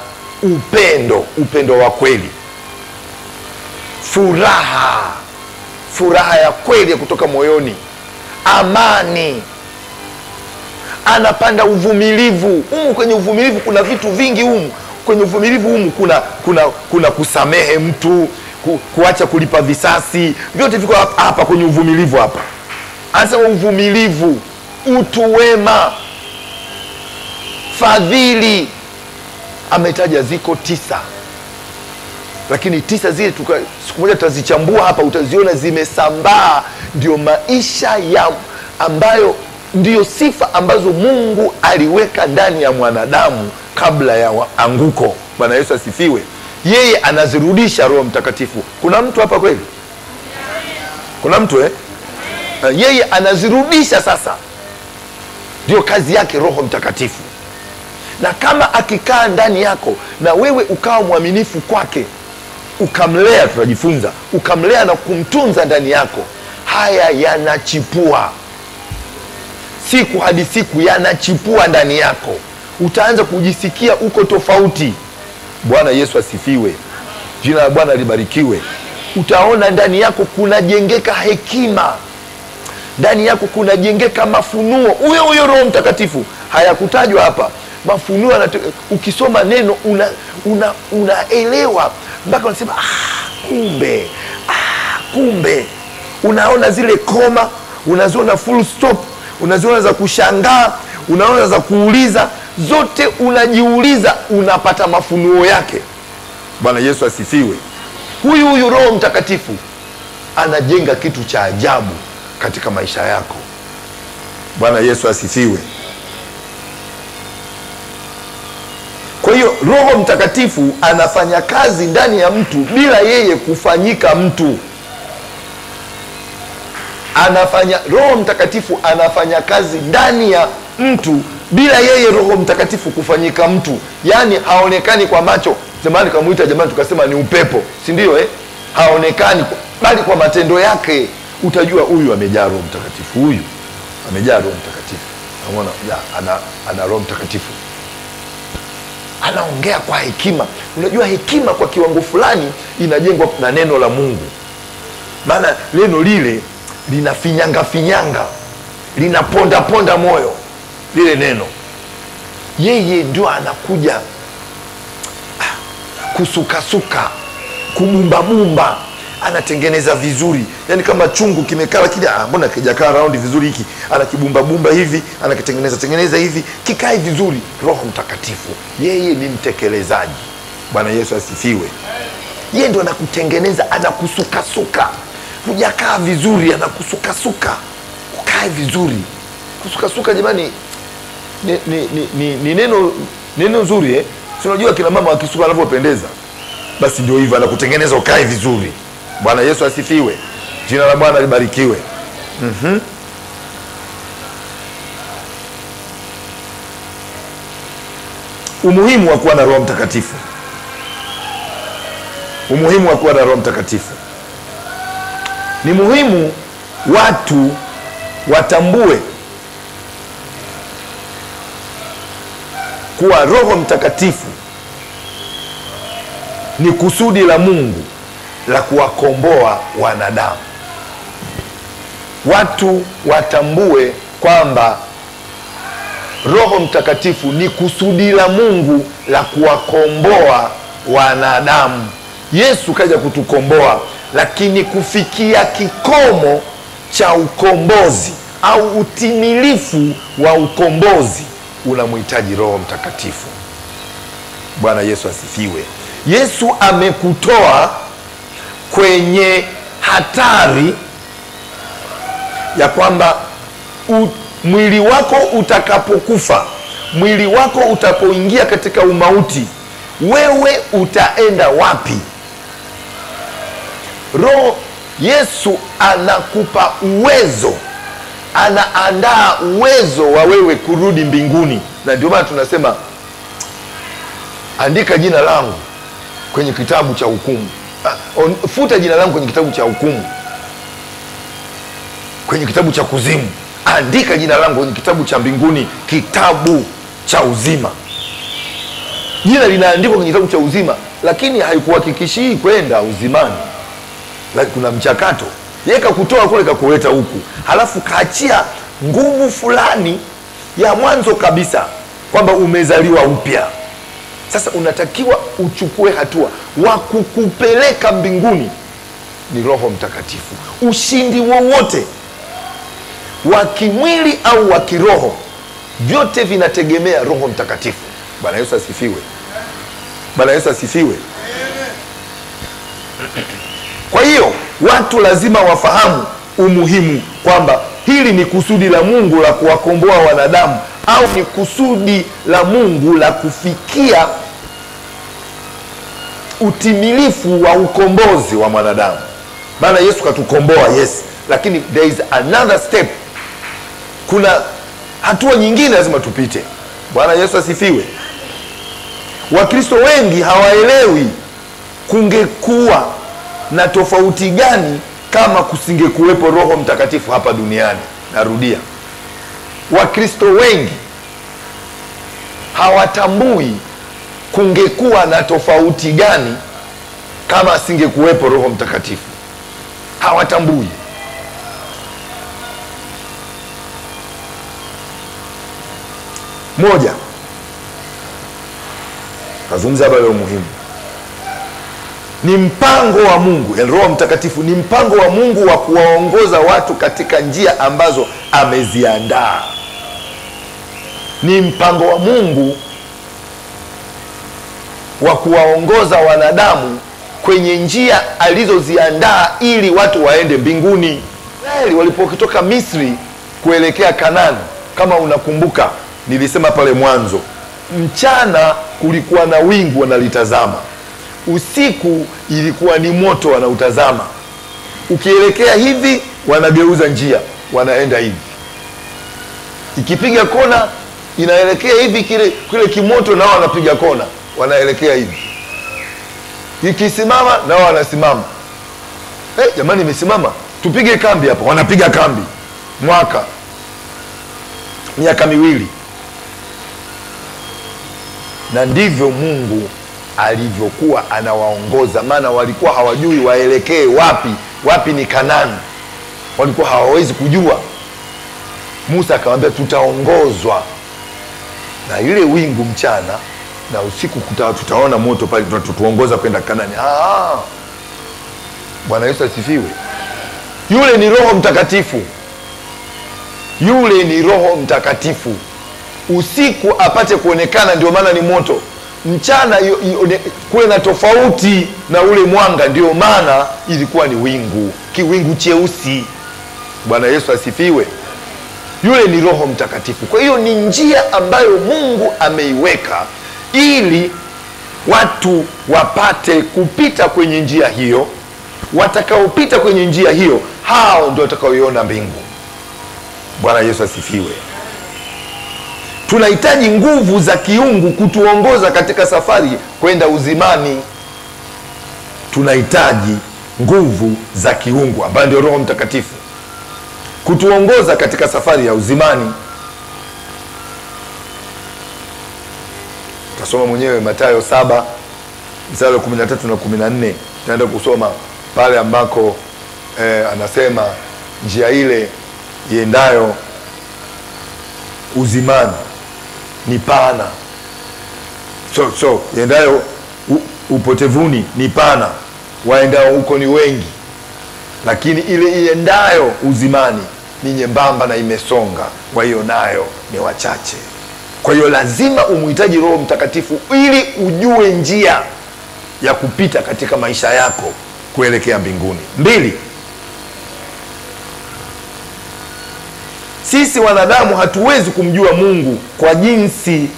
Speaker 1: upendo wa kweli, furaha ya kweli ya kutoka moyoni, amani. Anapanda uvumilivu. Kwenye uvumilivu kuna vitu vingi kwenye uvumilivu kuna kusamehe mtu, kuacha kulipa visasi, vyote viko hapa kwenye uvumilivu hapa. Anasema uvumilivu, utu wema, fadhili. Ametaja ziko 9, lakini 9 zile siku moja tutazichambua hapa, utaziona zimesambaa. Ndio maisha ambayo ndio sifa ambazo Mungu aliweka ndani ya mwanadamu kabla ya anguko. Bwana Yesu asifiwe. Yeye anazirudisha Roho Mtakatifu. Kuna mtu hapa kweli? Kuna mtu yeye anazirudisha sasa. Ndio kazi yake Roho Mtakatifu. Na kama akikaa ndani yako na wewe ukawa mwaminifu kwake, ukamlea, tunajifunza, ukamlea na kumtunza ndani yako, haya yanachipua. Siku hadi siku yanachipua ndani yako. Utaanza kujisikia uko tofauti. Bwana Yesu asifiwe. Jina la Bwana libarikiwe. Utaona ndani yako kunajengeka hekima. Ndani yako kunajengeka mafunuo. Huyo Roho Mtakatifu hayakutajwa hapa. Mafunuo, ukisoma neno unaelewa mpaka unasema kumbe. Unaona zile koma, unaziona full stop, unaziona za kushangaa, unaona za kuuliza, zote unajiuliza, unapata mafunuo yake. Bwana Yesu asifiwe. Huyu Roho Mtakatifu anajenga kitu cha ajabu katika maisha yako. Bwana Yesu asifiwe. Kwa hiyo Roho Mtakatifu anafanya kazi ndani ya mtu bila yeye kufanyika mtu. Roho Mtakatifu anafanya kazi ndani ya mtu bila yeye Roho Mtakatifu kufanyika mtu. Yaani haonekani kwa macho. Zamani kamuita jamani tukasema ni upepo, si ndio Haonekani, bali kwa matendo yake utajua huyu amejaa Roho Mtakatifu, huyu amejaa Roho Mtakatifu. Unaona, ana Roho Mtakatifu. anaongea kwa hekima. Unajua hekima kwa kiwango fulani inajengwa na neno la Mungu, maana neno lile linafinyanga finyanga, linaponda ponda moyo lile neno. Yeye ndio anakuja kusukasuka, kubumbabumba, anatengeneza vizuri. Yani kama chungu kimekaa lakini mbona kijakaa round vizuri, hiki anakibumbabumba hivi, anakitengeneza hivi kikae vizuri. Roho Mtakatifu yeye ni mtekelezaji. Bwana Yesu asifiwe. Yeye ndio anakutengeneza, anakusukasuka. Hujakaa vizuri, anakusukasuka ukae vizuri. Kusukasuka jamani ni neno nzuri Si unajua kina mama wakisuka wanavyopendeza? Basi ndio hivyo, anakutengeneza ukae vizuri. Bwana Yesu asifiwe. Jina la Bwana libarikiwe. Umuhimu wa kuwa na Roho Mtakatifu. Umuhimu wa kuwa na Roho Mtakatifu. Ni muhimu watu watambue kuwa Roho Mtakatifu ni kusudi la Mungu la kuwakomboa wanadamu. Watu watambue kwamba Roho Mtakatifu ni kusudi la Mungu la kuwakomboa wanadamu. Yesu kaja kutukomboa, lakini kufikia kikomo cha ukombozi au utimilifu wa ukombozi unamhitaji Roho Mtakatifu. Bwana Yesu asifiwe. Yesu amekutoa kwenye hatari ya kwamba mwili wako utakapokufa, mwili wako utapoingia katika umauti, wewe utaenda wapi? Roho Yesu anakupa uwezo, anaandaa uwezo wa wewe kurudi mbinguni. Na ndio maana tunasema andika jina langu kwenye kitabu cha hukumu, futa jina langu kwenye kitabu cha hukumu, kwenye kitabu cha kuzimu. Andika jina langu kwenye kitabu cha mbinguni, kitabu cha uzima. Jina linaandikwa kwenye kitabu cha uzima, lakini haikuhakikishii kwenda uzimani. Lakini kuna mchakato. Yeye kakutoa kule kakuleta huku, halafu kaachia nguvu fulani ya mwanzo kabisa kwamba umezaliwa upya. Sasa unatakiwa uchukue hatua. Wa kukupeleka mbinguni ni Roho Mtakatifu. Ushindi wowote wa kimwili au wa kiroho, vyote vinategemea Roho Mtakatifu. Bwana Yesu asifiwe. Bwana Yesu asifiwe. Kwa hiyo watu lazima wafahamu umuhimu kwamba hili ni kusudi la Mungu la kuwakomboa wanadamu, au ni kusudi la Mungu la kufikia utimilifu wa ukombozi wa mwanadamu. Maana Yesu katukomboa, yes, lakini there is another step. Kuna hatua nyingine lazima tupite. Bwana Yesu asifiwe. Wakristo wengi hawaelewi kungekuwa na tofauti gani kama kusingekuwepo Roho Mtakatifu hapa duniani. Narudia, Wakristo wengi hawatambui kungekuwa na tofauti gani kama asingekuwepo Roho Mtakatifu. Hawatambui. Moja, kazungumza habari ya umuhimu. Ni mpango wa Mungu, Roho Mtakatifu ni mpango wa Mungu wa kuwaongoza watu katika njia ambazo ameziandaa. Ni mpango wa Mungu wa kuwaongoza wanadamu kwenye njia alizoziandaa ili watu waende mbinguni. Israeli walipokitoka Misri kuelekea Kanaani, kama unakumbuka, nilisema pale mwanzo, mchana kulikuwa na wingu wanalitazama, usiku ilikuwa ni moto wanautazama. Ukielekea hivi wanageuza njia, wanaenda hivi. Ikipiga kona inaelekea hivi, kile kimoto nao wanapiga kona, wanaelekea hivi. Ikisimama nao wanasimama. Jamani imesimama, tupige kambi hapa. Wanapiga kambi. miaka miwili. Na ndivyo Mungu alivyokuwa anawaongoza, maana walikuwa hawajui waelekee wapi. Wapi ni Kanaani, walikuwa hawawezi kujua. Musa akamwambia tutaongozwa na ile wingu mchana na usiku tutaona moto pale, tutuongoza kwenda Kanaani. Bwana Yesu asifiwe. Yule ni Roho Mtakatifu, yule ni Roho Mtakatifu. Usiku apate kuonekana, ndio maana ni moto. Mchana kuwe na tofauti na ule mwanga, ndio maana ilikuwa ni wingu, kiwingu cheusi. Bwana Yesu asifiwe. Yule ni Roho Mtakatifu. Kwa hiyo ni njia ambayo Mungu ameiweka ili watu wapate kupita kwenye njia hiyo. Watakaopita kwenye njia hiyo, hao ndio watakaoiona mbingu. Bwana Yesu asifiwe. Tunahitaji nguvu za kiungu kutuongoza katika safari kwenda uzimani. Tunahitaji nguvu za kiungu ambayo ndio Roho Mtakatifu kutuongoza katika safari ya uzimani. Tasoma mwenyewe Mathayo 7 mstari 13 na 14. Tunaenda kusoma pale ambako anasema njia ile iendayo uzimani ni pana, iendayo upotevuni ni pana, waendao huko ni wengi, lakini ile iendayo uzimani ni nyembamba na imesonga, waionayo ni wachache. Kwa hiyo lazima umuhitaji Roho Mtakatifu ili ujue njia ya kupita katika maisha yako kuelekea mbinguni. 2, sisi wanadamu hatuwezi kumjua Mungu kwa jinsi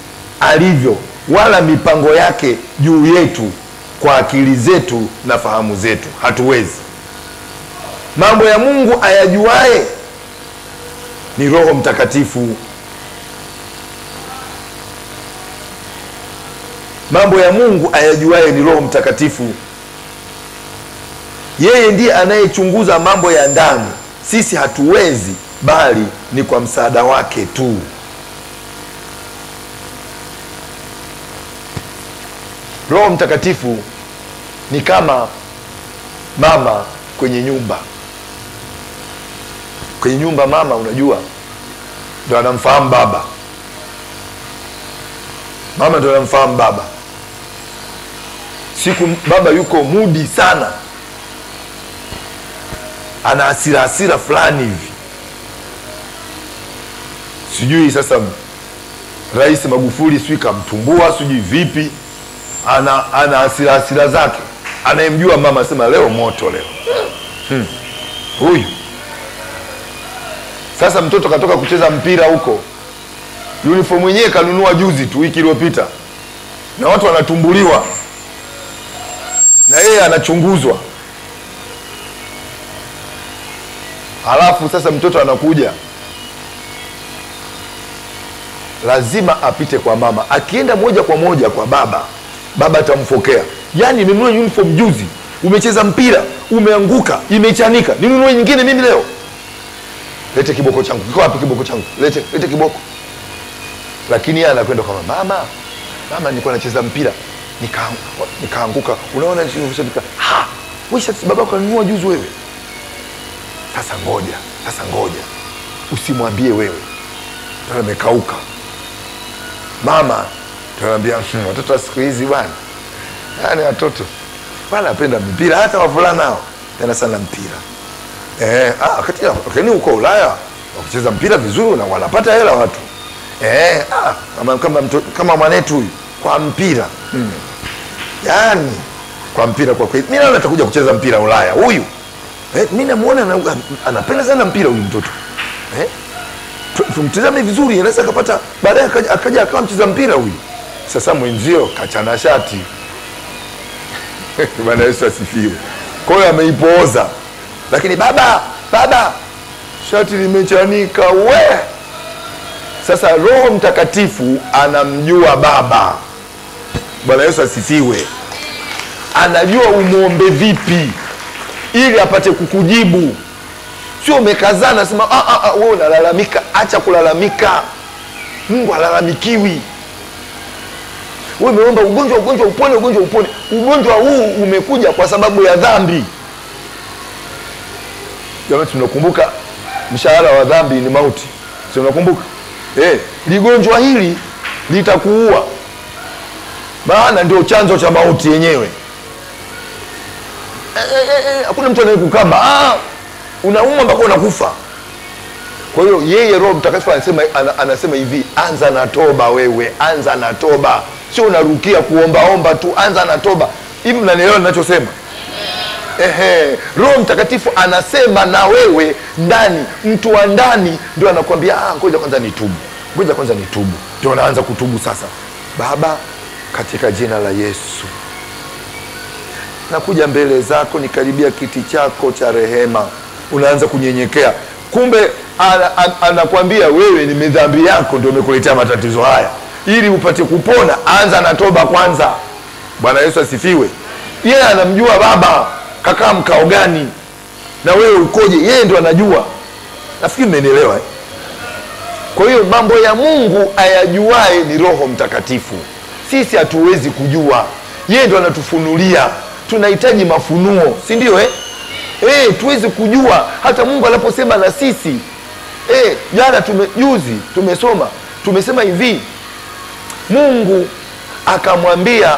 Speaker 1: alivyo, wala mipango yake juu yetu kwa akili zetu na fahamu zetu. Hatuwezi. Mambo ya Mungu ayajuae ni Roho Mtakatifu. Mambo ya Mungu ayajuae ni Roho Mtakatifu. Yeye ndiye anayechunguza mambo ya ndani. Sisi hatuwezi, bali ni kwa msaada wake tu. Roho Mtakatifu ni kama mama kwenye nyumba. Kwenye nyumba mama, unajua, ndio anamfahamu baba. Mama ndio anamfahamu baba. Siku baba yuko mudi sana, ana hasira fulani hivi, sijui sasa Rais Magufuli sijui kamtumbua sijui vipi, ana hasira zake. Anayemjua mama asema leo moto leo. Huyu sasa mtoto katoka kucheza mpira huko, uniform yenyewe kanunua juzi tu, wiki iliyopita, na watu wanatumbuliwa na yeye anachunguzwa. Halafu sasa mtoto anakuja, lazima apite kwa mama. Akienda moja kwa moja kwa baba, baba atamfokea. Yaani nimenunua uniform juzi, umecheza mpira, umeanguka, imechanika, ninunue nyingine mimi leo? Lete kiboko changu. Kiko wapi kiboko changu? Lete kiboko. Lakini yeye anakwenda kwa mama. Mama, nilikuwa nacheza mpira, nikaanguka. Unaona nishanika. Wewe baba kanunua juzi wewe. Sasa ngoja. Usimwambie wewe. Ndio amekauka. Mama tunaambia watoto wa siku hizi bwana. Yaani watoto wanapenda mpira, hata wavulana nao tena sana mpira. Wakati uko Ulaya wakicheza mpira vizuri na wanapata hela watu. Kama mwanetu huyu kwa mpira. Yaani kwa mpira kwa kweli. Mimi naona atakuja kucheza mpira Ulaya huyu. Mimi namuona anapenda sana mpira huyu mtoto. Tumtazame vizuri, anaweza akapata baadaye akaja akawa mcheza mpira huyu. Sasa mwenzio kachana shati. Bwana Yesu asifiwe. Kwa hiyo ameipooza. Lakini baba shati limechanika we. Sasa Roho Mtakatifu anamjua baba. Bwana Yesu asifiwe. Anajua umuombe vipi ili apate kukujibu. Sio umekazana sema wewe unalalamika. Acha kulalamika. Mungu halalamikiwi. Wewe umeomba ugonjwa upone, ugonjwa upone. Ugonjwa huu umekuja kwa sababu ya dhambi. Jamani, tunakumbuka mshahara wa dhambi ni mauti. Si unakumbuka? Ligonjwa hili litakuua. Maana ndio chanzo cha mauti yenyewe. Hakuna mtu anayekukaba. Unauma mpaka unakufa. Kwa hiyo yeye Roho Mtakatifu anasema hivi, anza na toba wewe, anza na toba. Sio unarukia kuomba tu, anza na toba. Hivi mnanielewa ninachosema? Roho Mtakatifu anasema na wewe ndani, mtu wa ndani ndio anakuambia ngoja kwanza nitubu. Ngoja kwanza nitubu. Ndio unaanza kutubu sasa. Baba, katika jina la Yesu, nakuja mbele zako, nikaribia kiti chako cha rehema. Unaanza kunyenyekea. Kumbe anakuambia wewe ni dhambi yako ndio umekuletea matatizo haya. Ili upate kupona, anza na toba kwanza. Bwana Yesu asifiwe. Yeye anamjua baba kakaa mkao gani na wewe ukoje, yeye ndio anajua. Nafikiri mmenielewa. Kwa hiyo mambo ya Mungu ayajuae ni Roho Mtakatifu. Sisi hatuwezi kujua, yeye ndio anatufunulia. Tunahitaji mafunuo, si ndio? Tuwezi kujua. Hata Mungu anaposema na sisi, jana tumesema hivi, Mungu akamwambia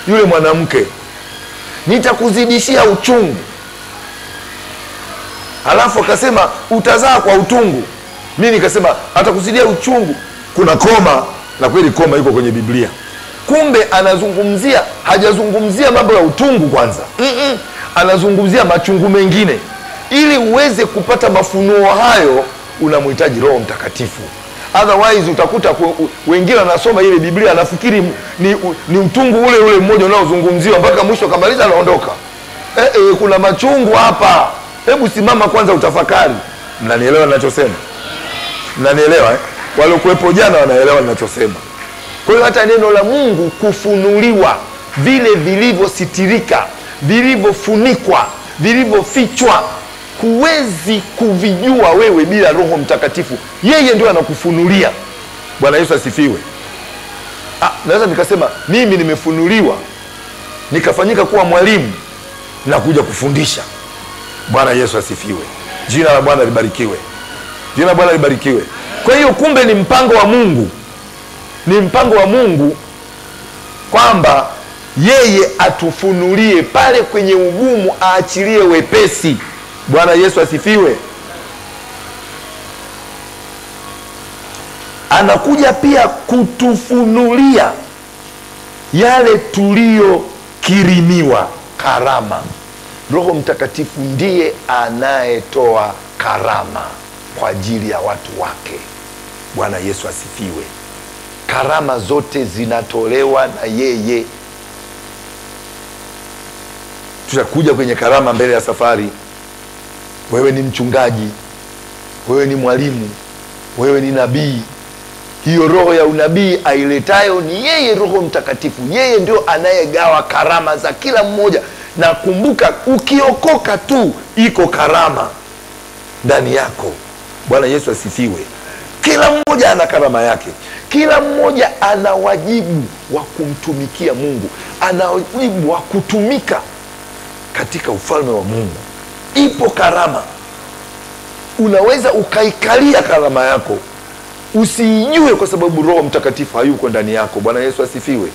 Speaker 1: yule mwanamke, nitakuzidishia uchungu. Alafu akasema utazaa kwa utungu. Mimi nikasema atakuzidia uchungu. Kuna koma, na kweli koma iko kwenye Biblia. Kumbe anazungumzia, hajazungumzia mambo ya utungu kwanza. Anazungumzia machungu mengine. Ili uweze kupata mafunuo hayo, unamhitaji Roho Mtakatifu. Otherwise utakuta wengine wanasoma ile Biblia anafikiri ni utungu ule mmoja unaozungumziwa mpaka mwisho kamaliza anaondoka. Kuna machungu hapa. Hebu simama kwanza utafakari. Mnanielewa ninachosema? Mnanielewa? Wale kuepo jana wanaelewa ninachosema. Kwa hiyo hata neno la Mungu kufunuliwa, vile vilivyositirika, vilivyofunikwa, vilivyofichwa, huwezi kuvijua wewe bila Roho Mtakatifu. Yeye ndio anakufunulia. Bwana Yesu asifiwe. Naweza nikasema mimi nimefunuliwa, nikafanyika kuwa mwalimu na kuja kufundisha. Bwana Yesu asifiwe. Jina la Bwana libarikiwe. Jina la Bwana libarikiwe. Kwa hiyo kumbe ni mpango wa Mungu. Ni mpango wa Mungu kwamba yeye atufunulie pale kwenye ugumu, aachilie wepesi. Bwana Yesu asifiwe. Anakuja pia kutufunulia yale tuliyokirimiwa, karama. Roho Mtakatifu ndiye anayetoa karama kwa ajili ya watu wake. Bwana Yesu asifiwe. Karama zote zinatolewa na yeye. Tutakuja kwenye karama mbele ya safari. Wewe ni mchungaji, wewe ni mwalimu, wewe ni nabii. Hiyo roho ya unabii ailetayo ni yeye, Roho Mtakatifu. Yeye ndio anayegawa karama za kila mmoja. Na kumbuka, ukiokoka tu iko karama ndani yako. Bwana Yesu asifiwe. Kila mmoja ana karama yake. Kila mmoja ana wajibu wa kumtumikia Mungu. Ana wajibu wa kutumika katika ufalme wa Mungu. Ipo karama. Unaweza ukaikalia karama yako, usiijue kwa sababu Roho Mtakatifu hayuko ndani yako. Bwana Yesu asifiwe.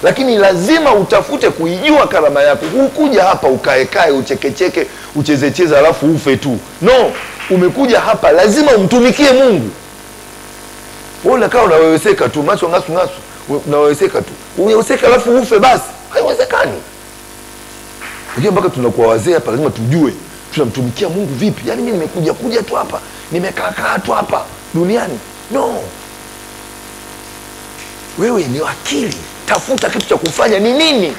Speaker 1: Lakini lazima utafute kuijua karama yako. Hukuja hapa ukaekae, uchekecheke, uchezecheze alafu ufe tu. No, umekuja hapa lazima umtumikie Mungu. Wewe unakaa unaweweseka tu, macho ngasu ngasu, unaweweseka tu. Unaweweseka alafu ufe basi. Haiwezekani. Ndio mpaka tunakuwa wazee hapa, lazima tujue tunamtumikia Mungu vipi. Yaani mimi nimekuja tu hapa, nimekaa tu hapa duniani. No. Wewe ni akili. Tafuta kitu cha kufanya ni nini?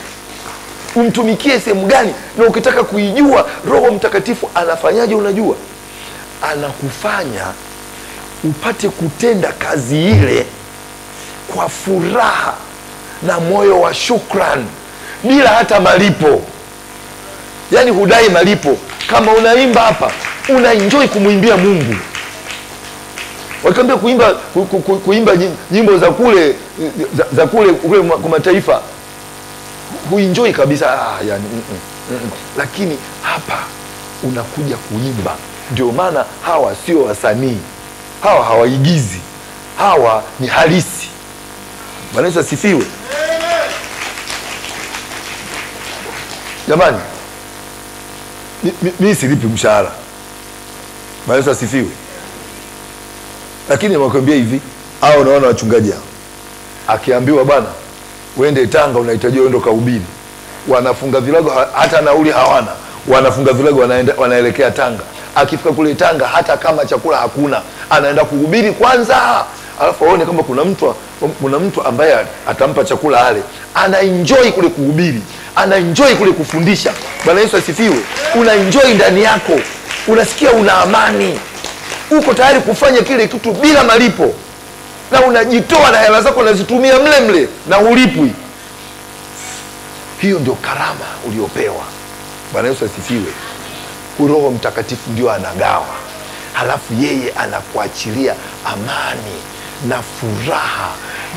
Speaker 1: Umtumikie sehemu gani? Na ukitaka kuijua Roho Mtakatifu anafanyaje, unajua? Anakufanya upate kutenda kazi ile kwa furaha na moyo wa shukrani, bila hata malipo. Yaani hudai malipo. Kama unaimba hapa, unaenjoy kumwimbia Mungu. Wakiambia kuimba nyimbo za kule kwa mataifa, huenjoy kabisa. Yani lakini hapa unakuja kuimba. Ndio maana hawa sio wasanii, hawa hawaigizi, hawa ni halisi. Bwana Yesu asifiwe. Jamani, mimi silipi mshahara. Bwana Yesu asifiwe. Lakini wakwambia hivi, hao unaona wachungaji hao, akiambiwa bwana uende Tanga, unahitaji uende kahubiri, wanafunga vilago, hata nauli hawana, wanafunga vilago, wanaelekea Tanga. Akifika kule Tanga, hata kama chakula hakuna, anaenda kuhubiri kwanza, alafu aone kama kuna mtu ambaye atampa chakula ale. Ana enjoy kule kuhubiri, ana enjoy kule kufundisha. Bwana Yesu asifiwe. Una enjoy ndani yako, unasikia una amani, uko tayari kufanya kile kitu bila malipo, na unajitoa na hela zako unazitumia mle na ulipwi. Hiyo ndio karama uliopewa. Bwana Yesu asifiwe. Roho Mtakatifu ndio anagawa, halafu yeye anakuachilia amani na furaha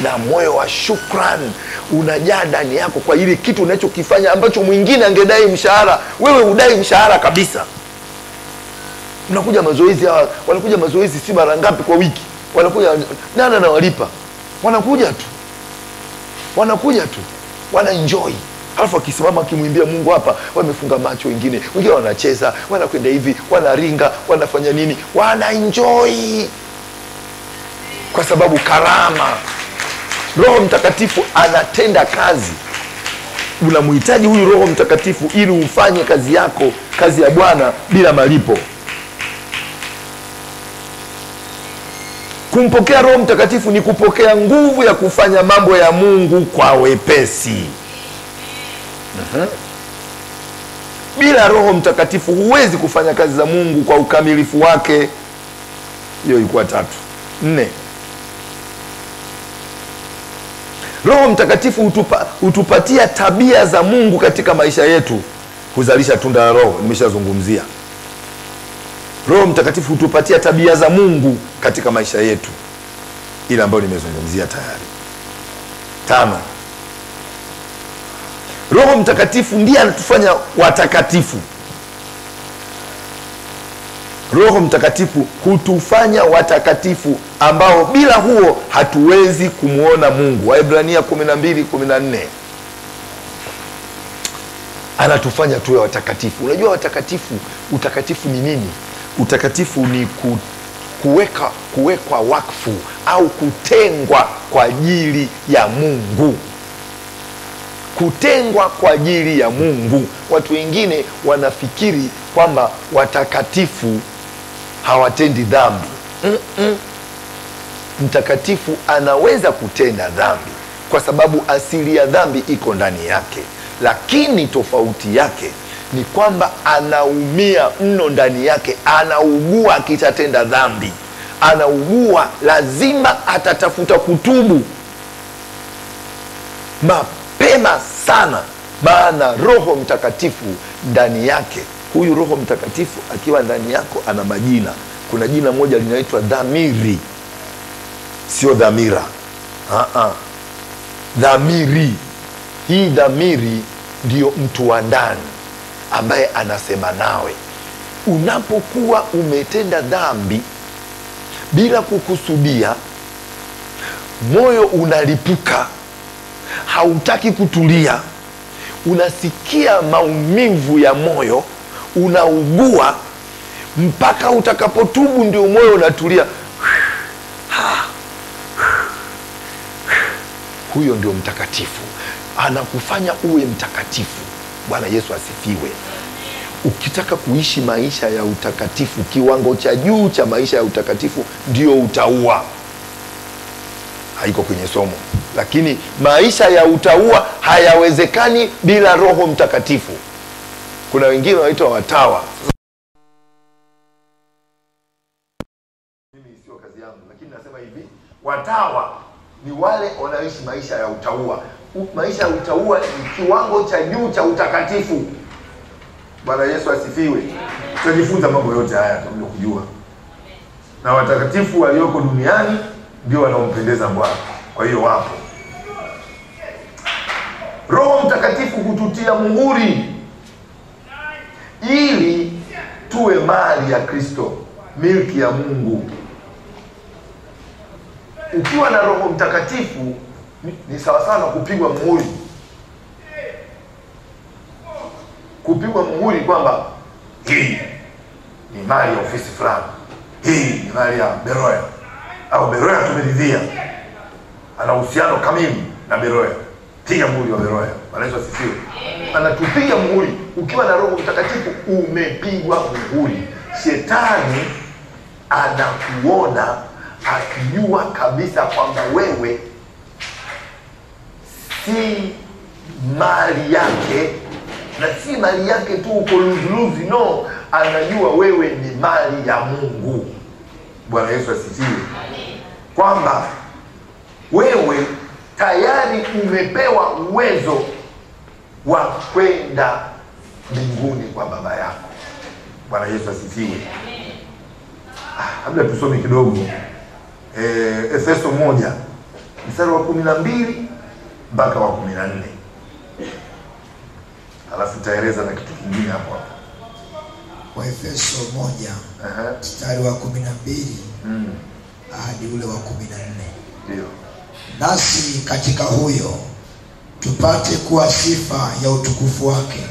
Speaker 1: na moyo wa shukrani. Unajaa ndani yako kwa ile kitu unachokifanya ambacho mwingine angedai mshahara, wewe udai mshahara kabisa. Unakuja mazoezi, wanakuja mazoezi si mara ngapi kwa wiki, wanakuja nani anawalipa? Wanakuja tu wana enjoy. Alafu akisimama akimwimbia Mungu hapa, wamefunga macho, wengine wanacheza, wanakwenda hivi, wanaringa, wanafanya nini, wana enjoy. Kwa sababu karama, Roho Mtakatifu anatenda kazi. Unamhitaji huyu Roho Mtakatifu ili ufanye kazi yako, kazi ya Bwana bila malipo. Kumpokea Roho Mtakatifu ni kupokea nguvu ya kufanya mambo ya Mungu kwa wepesi. Bila Roho Mtakatifu huwezi kufanya kazi za Mungu kwa ukamilifu wake. Hiyo ilikuwa 3. 4. Roho Mtakatifu hutupatia tabia za Mungu katika maisha yetu, kuzalisha tunda la Roho. Nimeshazungumzia Roho Mtakatifu hutupatia tabia za Mungu katika maisha yetu, ile ambayo nimezungumzia tayari. 5. Roho Mtakatifu ndiye anatufanya watakatifu. Roho Mtakatifu hutufanya watakatifu, ambao bila huo hatuwezi kumuona Mungu. Waebrania 12:14. Anatufanya tuwe watakatifu. Unajua utakatifu ni nini? Utakatifu ni kuwekwa wakfu au kutengwa kwa ajili ya Mungu. Kutengwa kwa ajili ya Mungu. Watu wengine wanafikiri kwamba watakatifu hawatendi dhambi. Mtakatifu anaweza kutenda dhambi kwa sababu asili ya dhambi iko ndani yake, lakini tofauti yake ni kwamba anaumia mno ndani yake, anaugua akitatenda dhambi, anaugua, lazima atatafuta kutubu mapema sana, maana Roho Mtakatifu ndani yake. Huyu Roho Mtakatifu akiwa ndani yako ana majina. Kuna jina moja linaitwa dhamiri, sio dhamira. Dhamiri. Hii dhamiri ndiyo mtu wa ndani ambaye anasema nawe. Unapokuwa umetenda dhambi bila kukusudia, moyo unalipuka, hautaki kutulia, unasikia maumivu ya moyo, unaugua, mpaka utakapotubu ndio moyo unatulia. Huyo ndio mtakatifu, anakufanya uwe mtakatifu. Bwana Yesu asifiwe. Ukitaka kuishi maisha ya utakatifu, kiwango cha juu cha maisha ya utakatifu, ndio utaua. Haiko kwenye somo, lakini maisha ya utaua hayawezekani bila Roho Mtakatifu. Kuna wengine wanaitwa watawa. Mimi sio kazi yangu, lakini nasema hivi, watawa ni wale wanaishi maisha ya utaua. Maisha ya utaua ni kiwango cha juu cha utakatifu. Bwana Yesu asifiwe. Tutajifunza mambo yote haya tutakuja kujua. na watakatifu walioko duniani ndio wanaompendeza Bwana. Kwa hiyo wapo. Roho Mtakatifu hututia muhuri ili tuwe mali ya Kristo, milki ya Mungu. Ukiwa na Roho Mtakatifu ni sawa sawa na kupigwa muhuri. Kupigwa muhuri kwamba hii ni mali ya ofisi fulani, hii ni mali ya Beroya, au Beroya tumeridhia ana uhusiano kamili na Beroya. Piga muhuri wa Beroya. Bwana Yesu asifiwe. Anatupiga muhuri. Ukiwa na Roho Mtakatifu umepigwa muhuri. Shetani anakuona akijua kabisa kwamba wewe si mali yake, na si mali yake tu uko luzi. No, anajua wewe ni mali ya Mungu. Bwana Yesu asifiwe. Kwamba wewe tayari umepewa uwezo wa kwenda mbinguni kwa Baba yako. Bwana Yesu asifiwe. Labda tusome kidogo Efeso 1 mstari wa 12 mpaka wa 14. Alafu taeleza na kitu kingine hapo.
Speaker 2: Kwa Efeso 1 mstari wa 12 hadi ule wa 14.
Speaker 1: Ndio.
Speaker 2: Nasi katika huyo tupate kuwa sifa ya utukufu wake,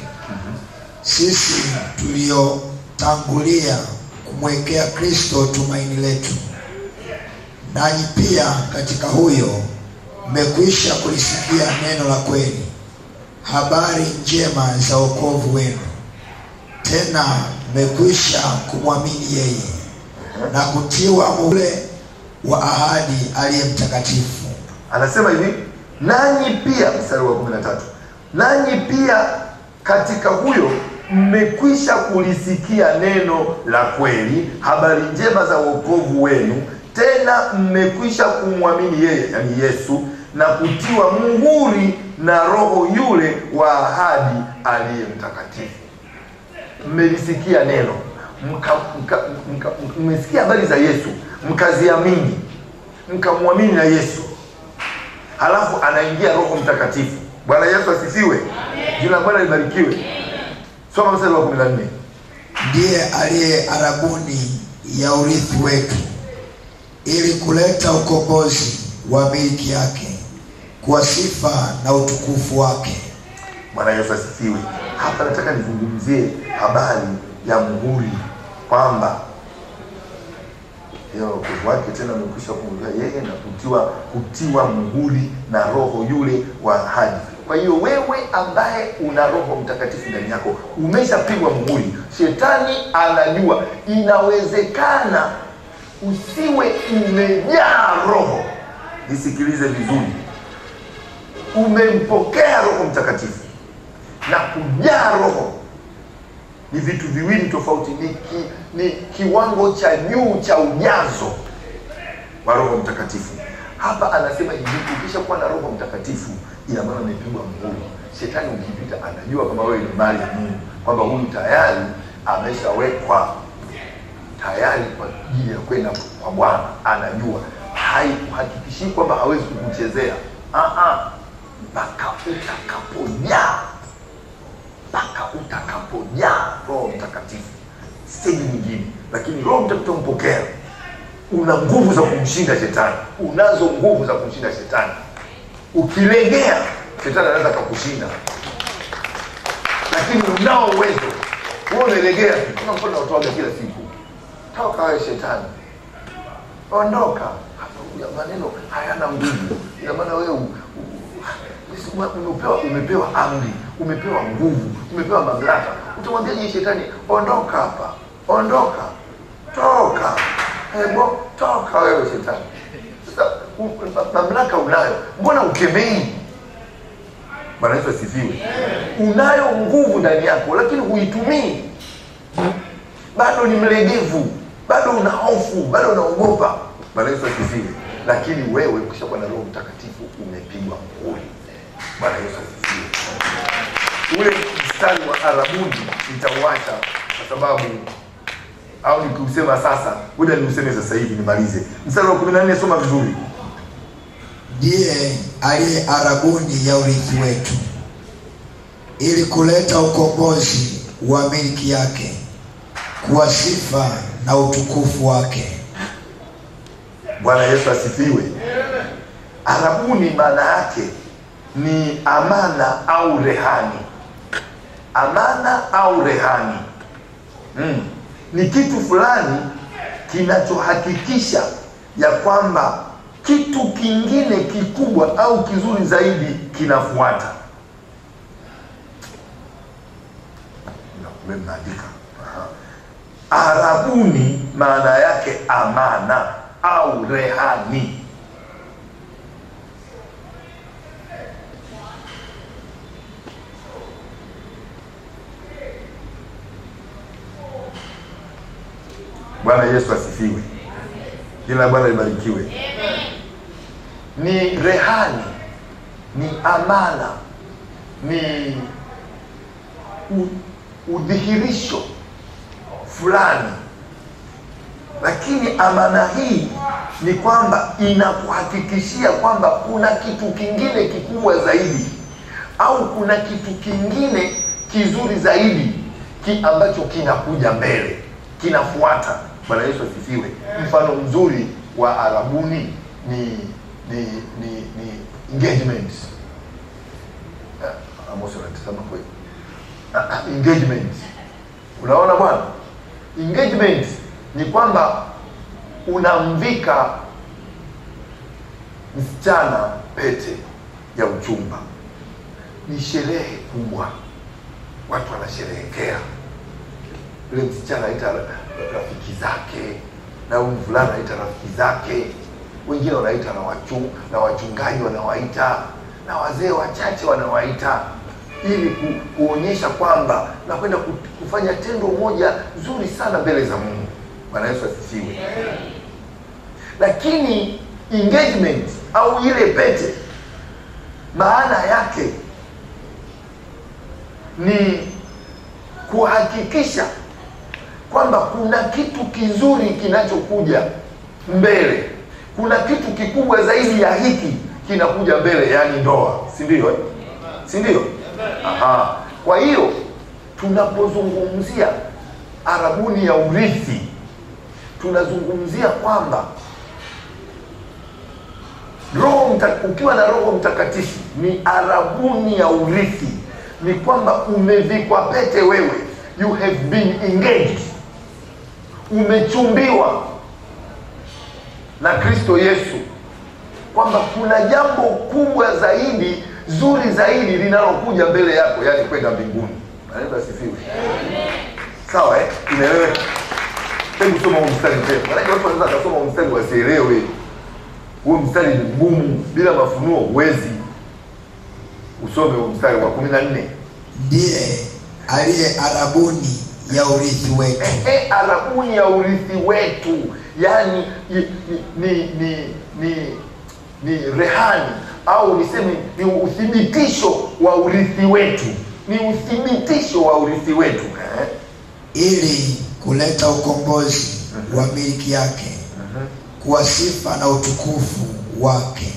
Speaker 2: sisi tuliotangulia kumwekea Kristo tumaini letu. Nanyi pia katika huyo mmekwisha kulisikia neno la kweli, habari njema za wokovu wenu. Tena mmekwisha kumwamini yeye na kutiwa muhuri wa ahadi aliye mtakatifu.
Speaker 1: Anasema hivi, nanyi pia, mstari wa 13, nanyi pia katika huyo mmekwisha kulisikia neno la kweli, habari njema za wokovu wenu. Tena mmekwisha kumwamini yeye, yani Yesu, na kutiwa muhuri na Roho yule wa ahadi aliye mtakatifu. Mmelisikia neno, mmesikia habari za Yesu, mkaziamini, mkamwamini na Yesu. Halafu anaingia Roho Mtakatifu. Bwana Yesu asifiwe. Jina la Bwana libarikiwe. Soma mstari wa 14.
Speaker 2: Ndiye aliye arabuni ya urithi wetu, ili kuleta ukombozi wa milki yake, kwa sifa na utukufu wake.
Speaker 1: Bwana Yesu asifiwe. Hapa nataka nizungumzie habari ya muhuri, kwamba wokovu wake tena umekwisha kumjua yeye na kutiwa muhuri na Roho yule wa ahadi. Kwa hiyo wewe ambaye una Roho Mtakatifu ndani yako umeshapigwa muhuri. Shetani anajua inawezekana usiwe umejaa Roho. Nisikilize vizuri. Umempokea Roho Mtakatifu na kujaa Roho ni vitu viwili tofauti. Ni kiwango cha juu cha ujazo wa Roho Mtakatifu. Hapa anasema hivi, ukisha kuwa na Roho Mtakatifu ina maana umepigwa muhuri. Shetani ukipita anajua kama wewe ni mali ya Mungu, kwamba huyu tayari ameshawekwa tayari kwa ajili ya kwenda kwa Bwana. Anajua, haikuhakikishi kwamba hawezi kukuchezea. Mpaka utakapojaa Roho Mtakatifu, stage nyingine. Lakini Roho Mtakatifu mpokea, una nguvu za kumshinda shetani. Unazo nguvu za kumshinda shetani. Ukilegea, shetani anaweza kukushinda. Lakini unao uwezo. Wewe umelegea, kama mfano utoaga kila siku. Toka wewe shetani. Ondoka. Hapa maneno hayana nguvu. Ina maana wewe umepewa amri, umepewa nguvu, umepewa mamlaka. Utamwambia shetani, ondoka hapa. Ondoka. Toka. Toka wewe shetani. Sasa mamlaka unayo, mbona ukemei? Bwana Yesu asifiwe. Unayo nguvu ndani yako, lakini huitumii. Bado ni mlegevu, bado una hofu, bado unaogopa. Bwana Yesu asifiwe. Lakini wewe ukishakuwa na Roho Mtakatifu umepigwa muhuri. Bwana Yesu asifiwe. Ule mstari wa Arabuni nitauacha kwa sababu au nikusema sasa, ngoja niuseme sasa hivi nimalize. Mstari wa 14 soma vizuri.
Speaker 2: Ndiye aliye arabuni ya urithi wetu, ili kuleta ukombozi wa milki yake, kwa sifa na utukufu wake.
Speaker 1: Bwana Yesu asifiwe. Arabuni maana yake ni amana au rehani. Amana au rehani ni kitu fulani kinachohakikisha ya kwamba kitu kingine kikubwa au kizuri zaidi kinafuata. Nimeandika. Arabuni maana yake amana au rehani. Bwana Yesu asifiwe. Jina la Bwana libarikiwe. Ni rehani, ni amana, ni udhihirisho fulani. Lakini amana hii ni kwamba inakuhakikishia kwamba kuna kitu kingine kikubwa zaidi, au kuna kitu kingine kizuri zaidi ambacho kinakuja mbele, kinafuata. Bwana Yesu asifiwe. Mfano mzuri wa arabuni ni engagement. Amos anasema kweli. Engagement. Unaona bwana? Engagement ni kwamba unamvika msichana pete ya uchumba. Ni sherehe kubwa, watu wanasherehekea. Yule msichana anaita rafiki zake, na mvulana anaita rafiki zake, wengine wanaita na wachungaji wanawaita, na wazee wachache wanawaita, ili kuonyesha kwamba nakwenda kufanya tendo moja zuri sana mbele za Mungu. Bwana Yesu asifiwe. Lakini engagement au ile pete, maana yake ni kuhakikisha kwamba kuna kitu kizuri kinachokuja mbele, kuna kitu kikubwa zaidi ya hiki kinakuja mbele, yani ndoa, si ndio? Si ndio? Aha. Kwa hiyo tunapozungumzia arabuni ya urithi, tunazungumzia kwamba ukiwa na Roho Mtakatifu ni arabuni ya urithi, ni kwamba umevikwa pete wewe, you have been engaged, umechumbiwa na Kristo Yesu, kwamba kuna jambo kubwa zaidi, zuri zaidi linalokuja mbele yako, yani kwenda mbinguni. Bwana asifiwe. Sawa Unaeleweka? Hebu soma mstari tena. Maana watu wanaweza kusoma mstari wasielewe. Huo mstari ni mgumu, bila mafunuo huwezi. Usome mstari wa 14.
Speaker 2: Ndiye aliye arabuni ya urithi wetu.
Speaker 1: Arabuni ya urithi wetu, yani ni rehani, au niseme ni uthibitisho wa urithi wetu. Ni uthibitisho wa urithi wetu,
Speaker 2: ili kuleta ukombozi wa milki yake, kwa sifa na utukufu wake.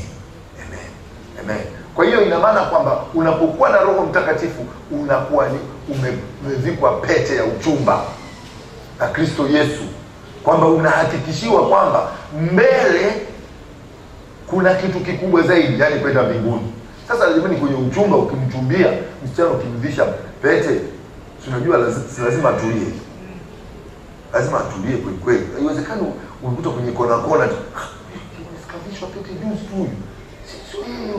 Speaker 1: Amen. Kwa hiyo ina maana kwamba unapokuwa na Roho Mtakatifu unakuwa umevikwa pete ya uchumba na Kristo Yesu, kwamba unahakikishiwa kwamba mbele kuna kitu kikubwa zaidi, yani kwenda mbinguni. Sasa lazima ni kwenye uchumba, ukimchumbia msichana, ukimvisha pete, unajua lazima atulie. Lazima atulie kwa kweli. Haiwezekani unakuta kwenye kona sikavishwa pete juzi tu. Sio yeye.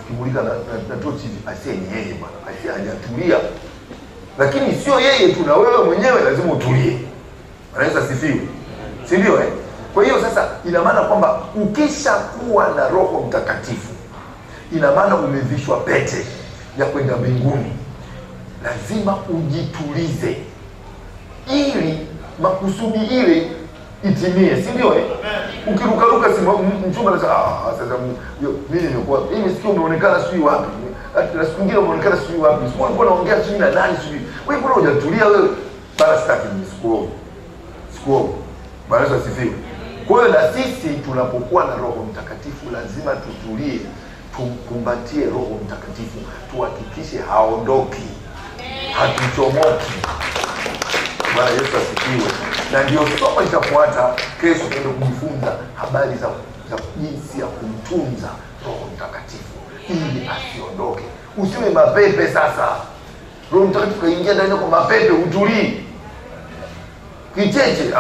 Speaker 1: Ukimulika na tochi hivi, asiye ni yeye bwana. Asiye hajatulia. Lakini sio yeye tu, na wewe mwenyewe lazima utulie. Anaweza sifiwe. Si ndio Kwa hiyo sasa ina maana kwamba ukisha kuwa na Roho Mtakatifu, ina maana umevishwa pete ya kwenda mbinguni. Lazima ujitulize ili makusudi ile itimie, si ndio Ukirukaruka mchumba anasema sasa mimi nimekuwa sikio umeonekana sijui wapi, na siku nyingine umeonekana sijui wapi, siku ulikuwa unaongea sijui na nani sijui, wewe mbona hujatulia wewe? Bana sitaki Uongo. Bwana Yesu asifiwe. Kwa hiyo na sisi tunapokuwa na Roho Mtakatifu lazima tutulie, tumkumbatie Roho Mtakatifu, tuhakikishe haondoki, hatuchomoki. Bwana Yesu asifiwe. Na ndio somo litafuata kesho, tuende kujifunza habari za jinsi ya kumtunza Roho Mtakatifu ili asiondoke. Usiwe mapepe sasa. Roho Mtakatifu kaingia ndani kwa mapepe, utulii. Kicheche,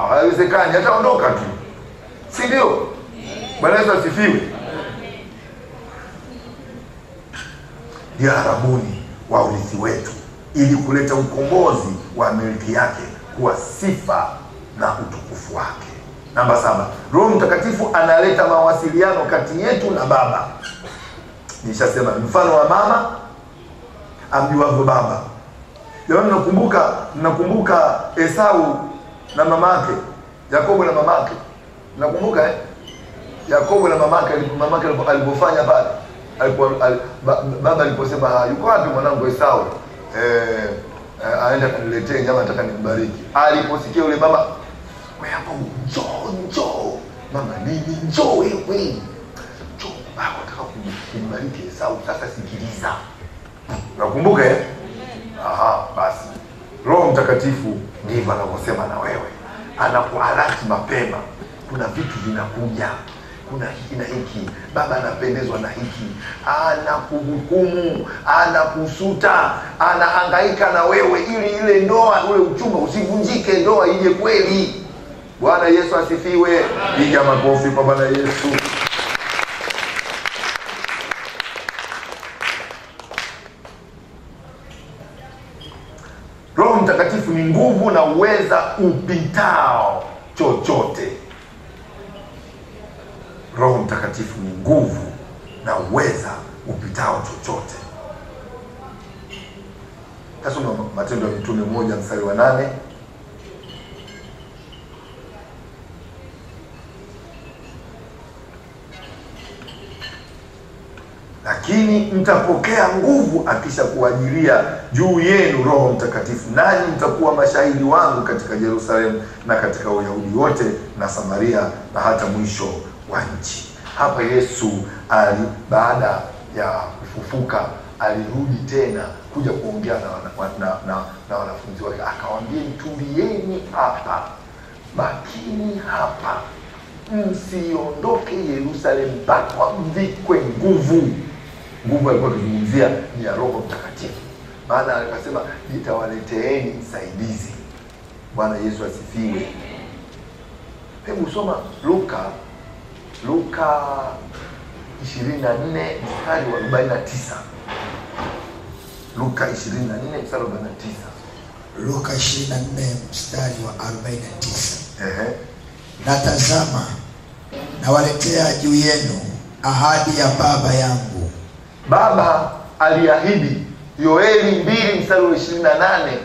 Speaker 1: haiwezekani, ataondoka tu. Si ndio? Bwana Yesu asifiwe. Ndio arabuni wa urithi wetu ili kuleta ukombozi wa miliki yake kuwa sifa na utukufu wake. Namba 7, Roho Mtakatifu analeta mawasiliano kati yetu na Baba. Nishasema mfano wa mama amjuavyo baba. Jamani, mnakumbuka Esau na mamake, Yakobo na mamake. Nakumbuka Yakobo na mamake alipofanya pale. Baba aliposema yuko wapi mwanangu Esau? Aenda kaniletee nyama, nataka nikubariki. Aliposikia yule mama, wewe hapo njoo. Mama nini njoo wewe? Njoo baba nataka kumbariki Esau, sasa sikiliza. Nakumbuka basi. Roho Mtakatifu ndivyo anavyosema na wewe. Anakualert mapema. Kuna vitu vinakuja. Kuna hiki na hiki. Baba anapendezwa na hiki. Anakuhukumu, anakusuta, anahangaika na wewe ili ile ndoa, ule uchumba usivunjike, ndoa ije kweli. Bwana Yesu asifiwe. Piga makofi kwa Bwana Yesu. Roho Mtakatifu ni nguvu na uweza upitao chochote. Roho Mtakatifu ni nguvu na uweza upitao chochote. Tasoma Matendo ya Mitume 1:8. Lakini mtapokea nguvu akisha kuajilia juu yenu Roho Mtakatifu, nanyi mtakuwa mashahidi wangu katika Yerusalemu na katika Uyahudi wote na Samaria na hata mwisho wa nchi. Hapa Yesu baada ya kufufuka alirudi tena kuja kuongea na wanafunzi wake, akawaambia tulieni hapa, bakini hapa, msiondoke Yerusalemu mpaka mvikwe nguvu. Nguvu alikuwa akizungumzia ni ya Roho Mtakatifu. Maana akasema nitawaleteeni msaidizi. Bwana Yesu asifiwe. Hebu soma Luka 24 mstari wa 49. Luka 24 mstari wa 49.
Speaker 2: Luka 24 mstari wa 49. Na tazama, nawaletea juu yenu ahadi ya Baba yangu.
Speaker 1: Baba aliahidi. Yoeli 2 mstari wa 28.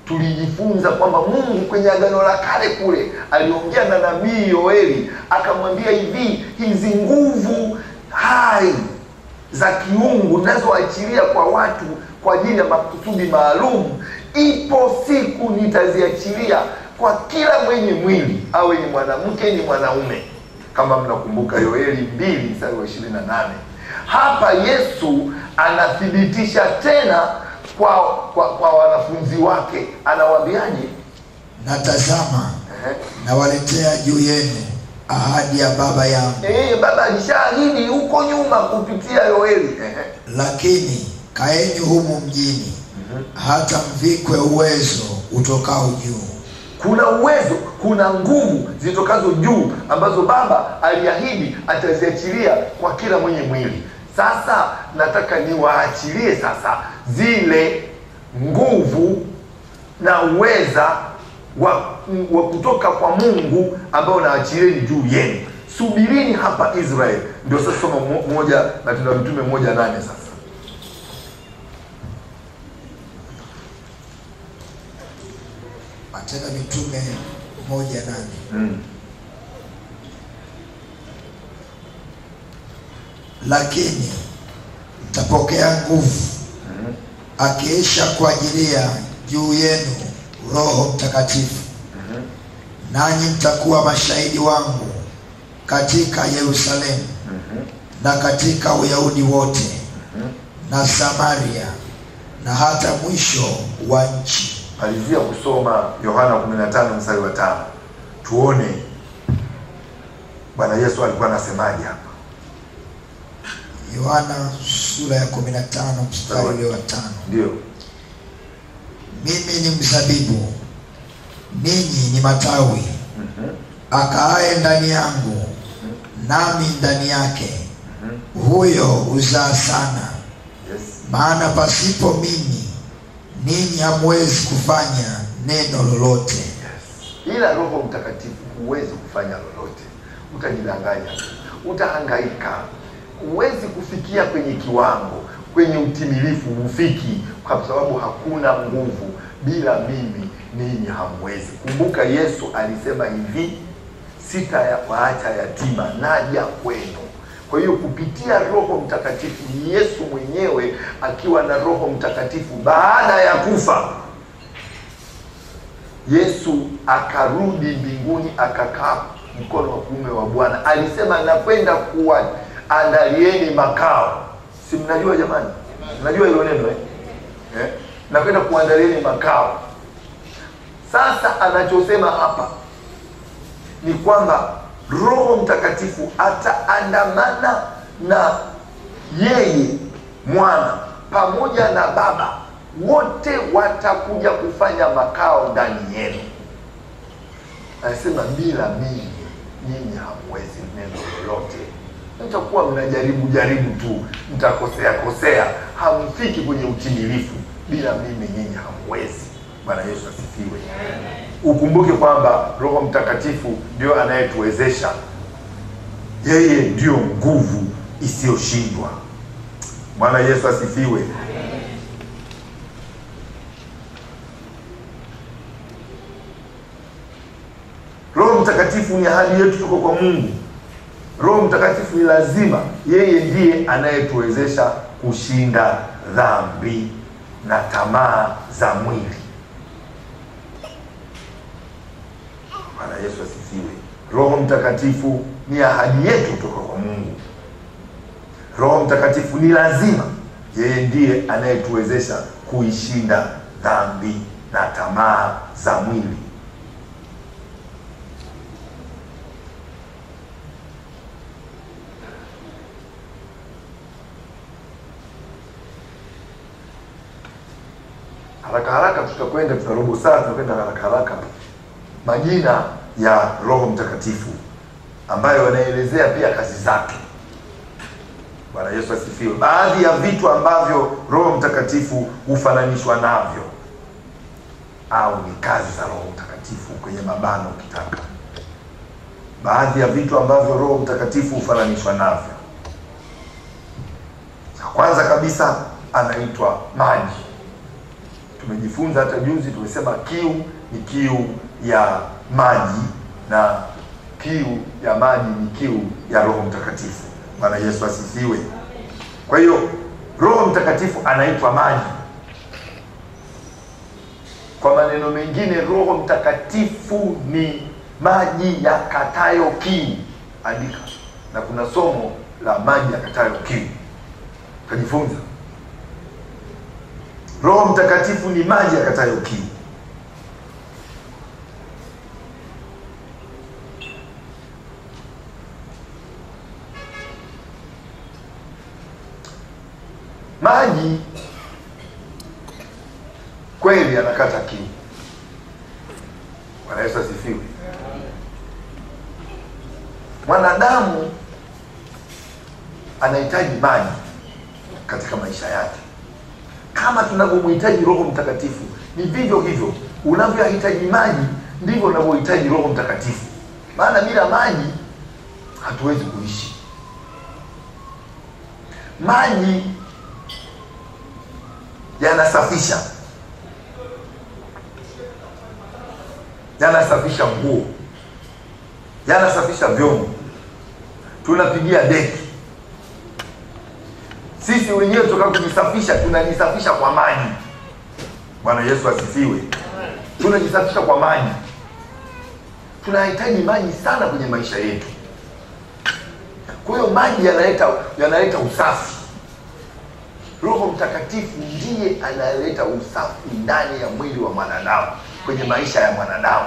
Speaker 1: Tulijifunza kwamba Mungu kwenye Agano la Kale kule aliongea na nabii Yoeli, akamwambia hivi, hizi nguvu hai za kiungu ninazoachilia kwa watu kwa ajili ya makusudi maalum, ipo siku nitaziachilia kwa kila mwenye mwili, awe ni mwanamke ni mwanaume. Kama mnakumbuka Yoeli 2 mstari wa 28. Hapa Yesu anathibitisha tena kwa wanafunzi wake. Anawaambiaje?
Speaker 2: Na tazama, nawaletea juu yenu ahadi ya Baba yangu.
Speaker 1: Baba alishaahidi huko nyuma kupitia Yoeli.
Speaker 2: Lakini kaeni humu mjini hata mvikwe uwezo utokao juu.
Speaker 1: Kuna uwezo, kuna nguvu zitokazo juu ambazo Baba aliahidi ataziachilia kwa kila mwenye mwili. Sasa nataka niwaachilie sasa zile nguvu na uweza wa kutoka kwa Mungu ambao naachilieni juu yenu. Subirini hapa Israeli. Ndio sasa somo moja Matendo ya Mitume 1:8 sasa.
Speaker 2: Matendo ya Mitume 1:8. Lakini mtapokea nguvu akiisha kuajilia juu yenu Roho Mtakatifu, nanyi mtakuwa mashahidi wangu katika Yerusalemu na katika Uyahudi wote na Samaria na hata mwisho wa nchi.
Speaker 1: Malizia kusoma Yohana 15 mstari wa 5. Tuone Bwana Yesu alikuwa anasemaje hapa.
Speaker 2: Yohana sura ya 15 mstari wa 5.
Speaker 1: Ndio.
Speaker 2: Mimi ni mzabibu, ninyi ni matawi. Akaaye ndani yangu, nami ndani yake, huyo huzaa sana.
Speaker 1: Yes.
Speaker 2: Maana pasipo mimi ninyi hamwezi kufanya neno lolote.
Speaker 1: Yes. Ila Roho Mtakatifu huwezi kufanya lolote. Utajidanganya, utahangaika, huwezi kufikia kwenye kiwango, kwenye utimilifu hufiki, kwa sababu hakuna nguvu. Bila mimi ninyi hamwezi. Kumbuka Yesu alisema hivi, sitawaacha yatima, naja kwenu. Kwa hiyo kupitia Roho Mtakatifu, Yesu mwenyewe akiwa na Roho Mtakatifu baada ya kufa, Yesu akarudi mbinguni, akakaa mkono wa kuume wa Bwana. Alisema nakwenda kuwaandalieni makao. Si mnajua jamani? Mnajua hilo neno nakwenda kuandalieni makao. Sasa anachosema hapa ni kwamba Roho Mtakatifu ataandamana na yeye Mwana pamoja na Baba, wote watakuja kufanya makao ndani yenu. Anasema bila mimi nyinyi hamwezi neno lolote. Mtakuwa mnajaribu tu, mtakosea, hamfiki kwenye utimilifu. Bila mimi nyinyi hamwezi. Bwana Yesu asifiwe. Ukumbuke kwamba Roho Mtakatifu ndio anayetuwezesha. Yeye ndio nguvu isiyoshindwa. Bwana Yesu asifiwe. Roho Mtakatifu ni ahadi yetu kutoka kwa Mungu. Roho Mtakatifu ni lazima, yeye ndiye anayetuwezesha kushinda dhambi na tamaa za mwili. Bwana Yesu asifiwe. Roho Mtakatifu ni ahadi yetu kutoka kwa Mungu. Roho Mtakatifu ni lazima, yeye ndiye anayetuwezesha kuishinda dhambi na tamaa za mwili. Haraka tutakwenda kwa robo saa, tutakwenda haraka majina ya Roho Mtakatifu ambayo yanaelezea pia kazi zake. Bwana Yesu asifiwe. Baadhi ya vitu ambavyo Roho Mtakatifu hufananishwa navyo au ni kazi za Roho Mtakatifu kwenye mabano ukitaka. Baadhi ya vitu ambavyo Roho Mtakatifu hufananishwa navyo. Kwanza kabisa anaitwa maji. Tumejifunza hata juzi, tumesema kiu ni kiu ya maji, na kiu ya maji ni kiu ya Roho Mtakatifu. Bwana Yesu asifiwe. Kwa hiyo Roho Mtakatifu anaitwa maji. Kwa maneno mengine, Roho Mtakatifu ni maji yakatayo kiu. Andika. Na kuna somo la maji yakatayo kiu, tujifunza. Roho Mtakatifu ni maji yakatayo kiu. Maji kweli yanakata kiu. Bwana Yesu asifiwe. Mwanadamu anahitaji maji katika maisha yake. Kama tunavyomhitaji Roho Mtakatifu, ni vivyo hivyo unavyohitaji maji ndivyo unavyohitaji Roho Mtakatifu. Maana bila maji hatuwezi kuishi. Maji yanasafisha. Yanasafisha nguo. Yanasafisha vyombo. Tunapigia deki. Sisi wenyewe tukakujisafisha, tunajisafisha kwa maji. Bwana Yesu asifiwe. Tunajisafisha kwa maji. tunahitaji maji sana kwenye maisha yetu. Kwa hiyo maji yanaleta usafi. Roho Mtakatifu ndiye analeta usafi ndani ya mwili wa mwanadamu, kwenye maisha ya mwanadamu.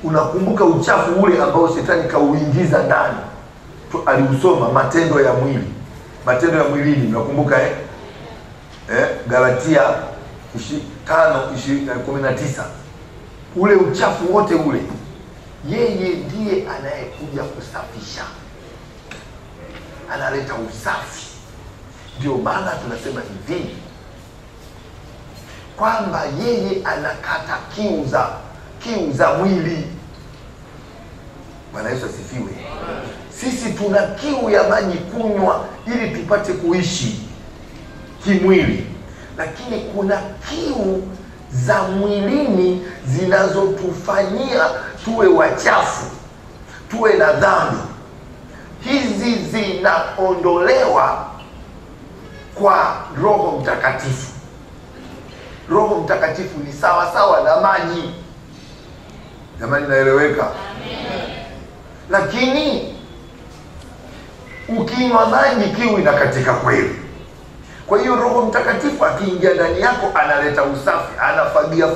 Speaker 1: Unakumbuka uchafu ule ambao shetani kauingiza ndani? Aliusoma matendo ya mwili. Matendo ya mwilini, unakumbuka Galatia 5:19. Ule uchafu wote ule, yeye ndiye anayekuja kusafisha. Analeta usafi. Ndio maana tunasema hivi kwamba yeye anakata kiu za mwili. Bwana Yesu asifiwe. Sisi tuna kiu ya maji kunywa ili tupate kuishi kimwili, lakini kuna kiu za mwilini zinazotufanyia tuwe wachafu, tuwe na dhambi. Hizi zinaondolewa kwa Roho Mtakatifu. Roho Mtakatifu ni sawa sawa na maji. Jamani, naeleweka? Lakini ukinywa maji, kiu inakatika kweli. Kwa hiyo Roho Mtakatifu akiingia ndani yako analeta usafi, anafagia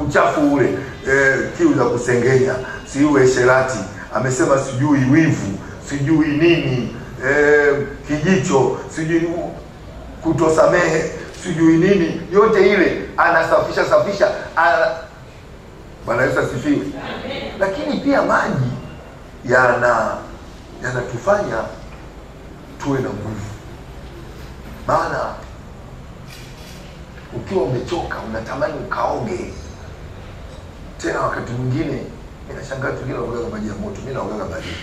Speaker 1: uchafu ule, kiu za kusengenya, si uwe sherati, amesema sijui wivu, sijui nini, kijicho, sijui kutosamehe, sijui nini, yote ile anasafisha. Bwana Yesu asifiwe. Lakini pia maji yanatufanya tuwe na nguvu. Maana ukiwa umechoka unatamani ukaoge. Tena wakati mwingine ninashangaa tu kile unaoga maji ya moto, mimi naoga baridi.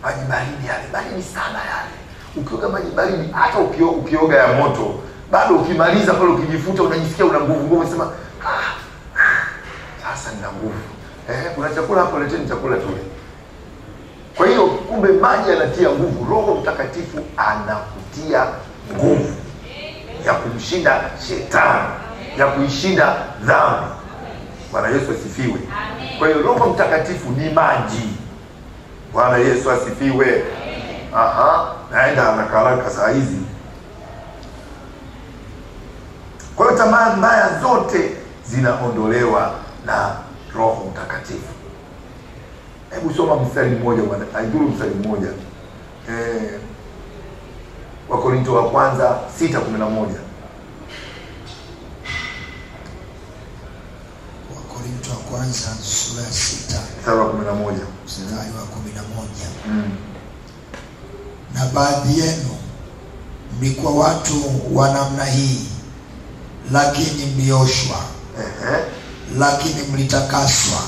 Speaker 1: Maji baridi yale, baridi sana yale. Ukioga maji baridi, hata ukioga ya moto, bado ukimaliza pale ukijifuta unajisikia una nguvu, unasema sasa nina nguvu. Kuna chakula hapo, leteni chakula tule. Kwa hiyo kumbe maji yanatia nguvu. Roho Mtakatifu anakutia nguvu ya kumshinda shetani, ya kuishinda dhambi. Bwana Yesu asifiwe. Kwa hiyo Roho Mtakatifu ni maji. Bwana Yesu asifiwe. Naenda haraka saa hizi. Kwa hiyo tamaa mbaya zote zinaondolewa na Roho Mtakatifu. Hebu soma mstari mmoja bwana, haidhuru mstari mmoja. Wakorintho wa kwanza 6:11.
Speaker 2: Wakorintho wa kwanza sura ya 6
Speaker 1: mstari wa 11.
Speaker 2: Mstari wa 11. Na baadhi yenu mlikuwa watu wa namna hii, lakini mlioshwa, lakini mlitakaswa,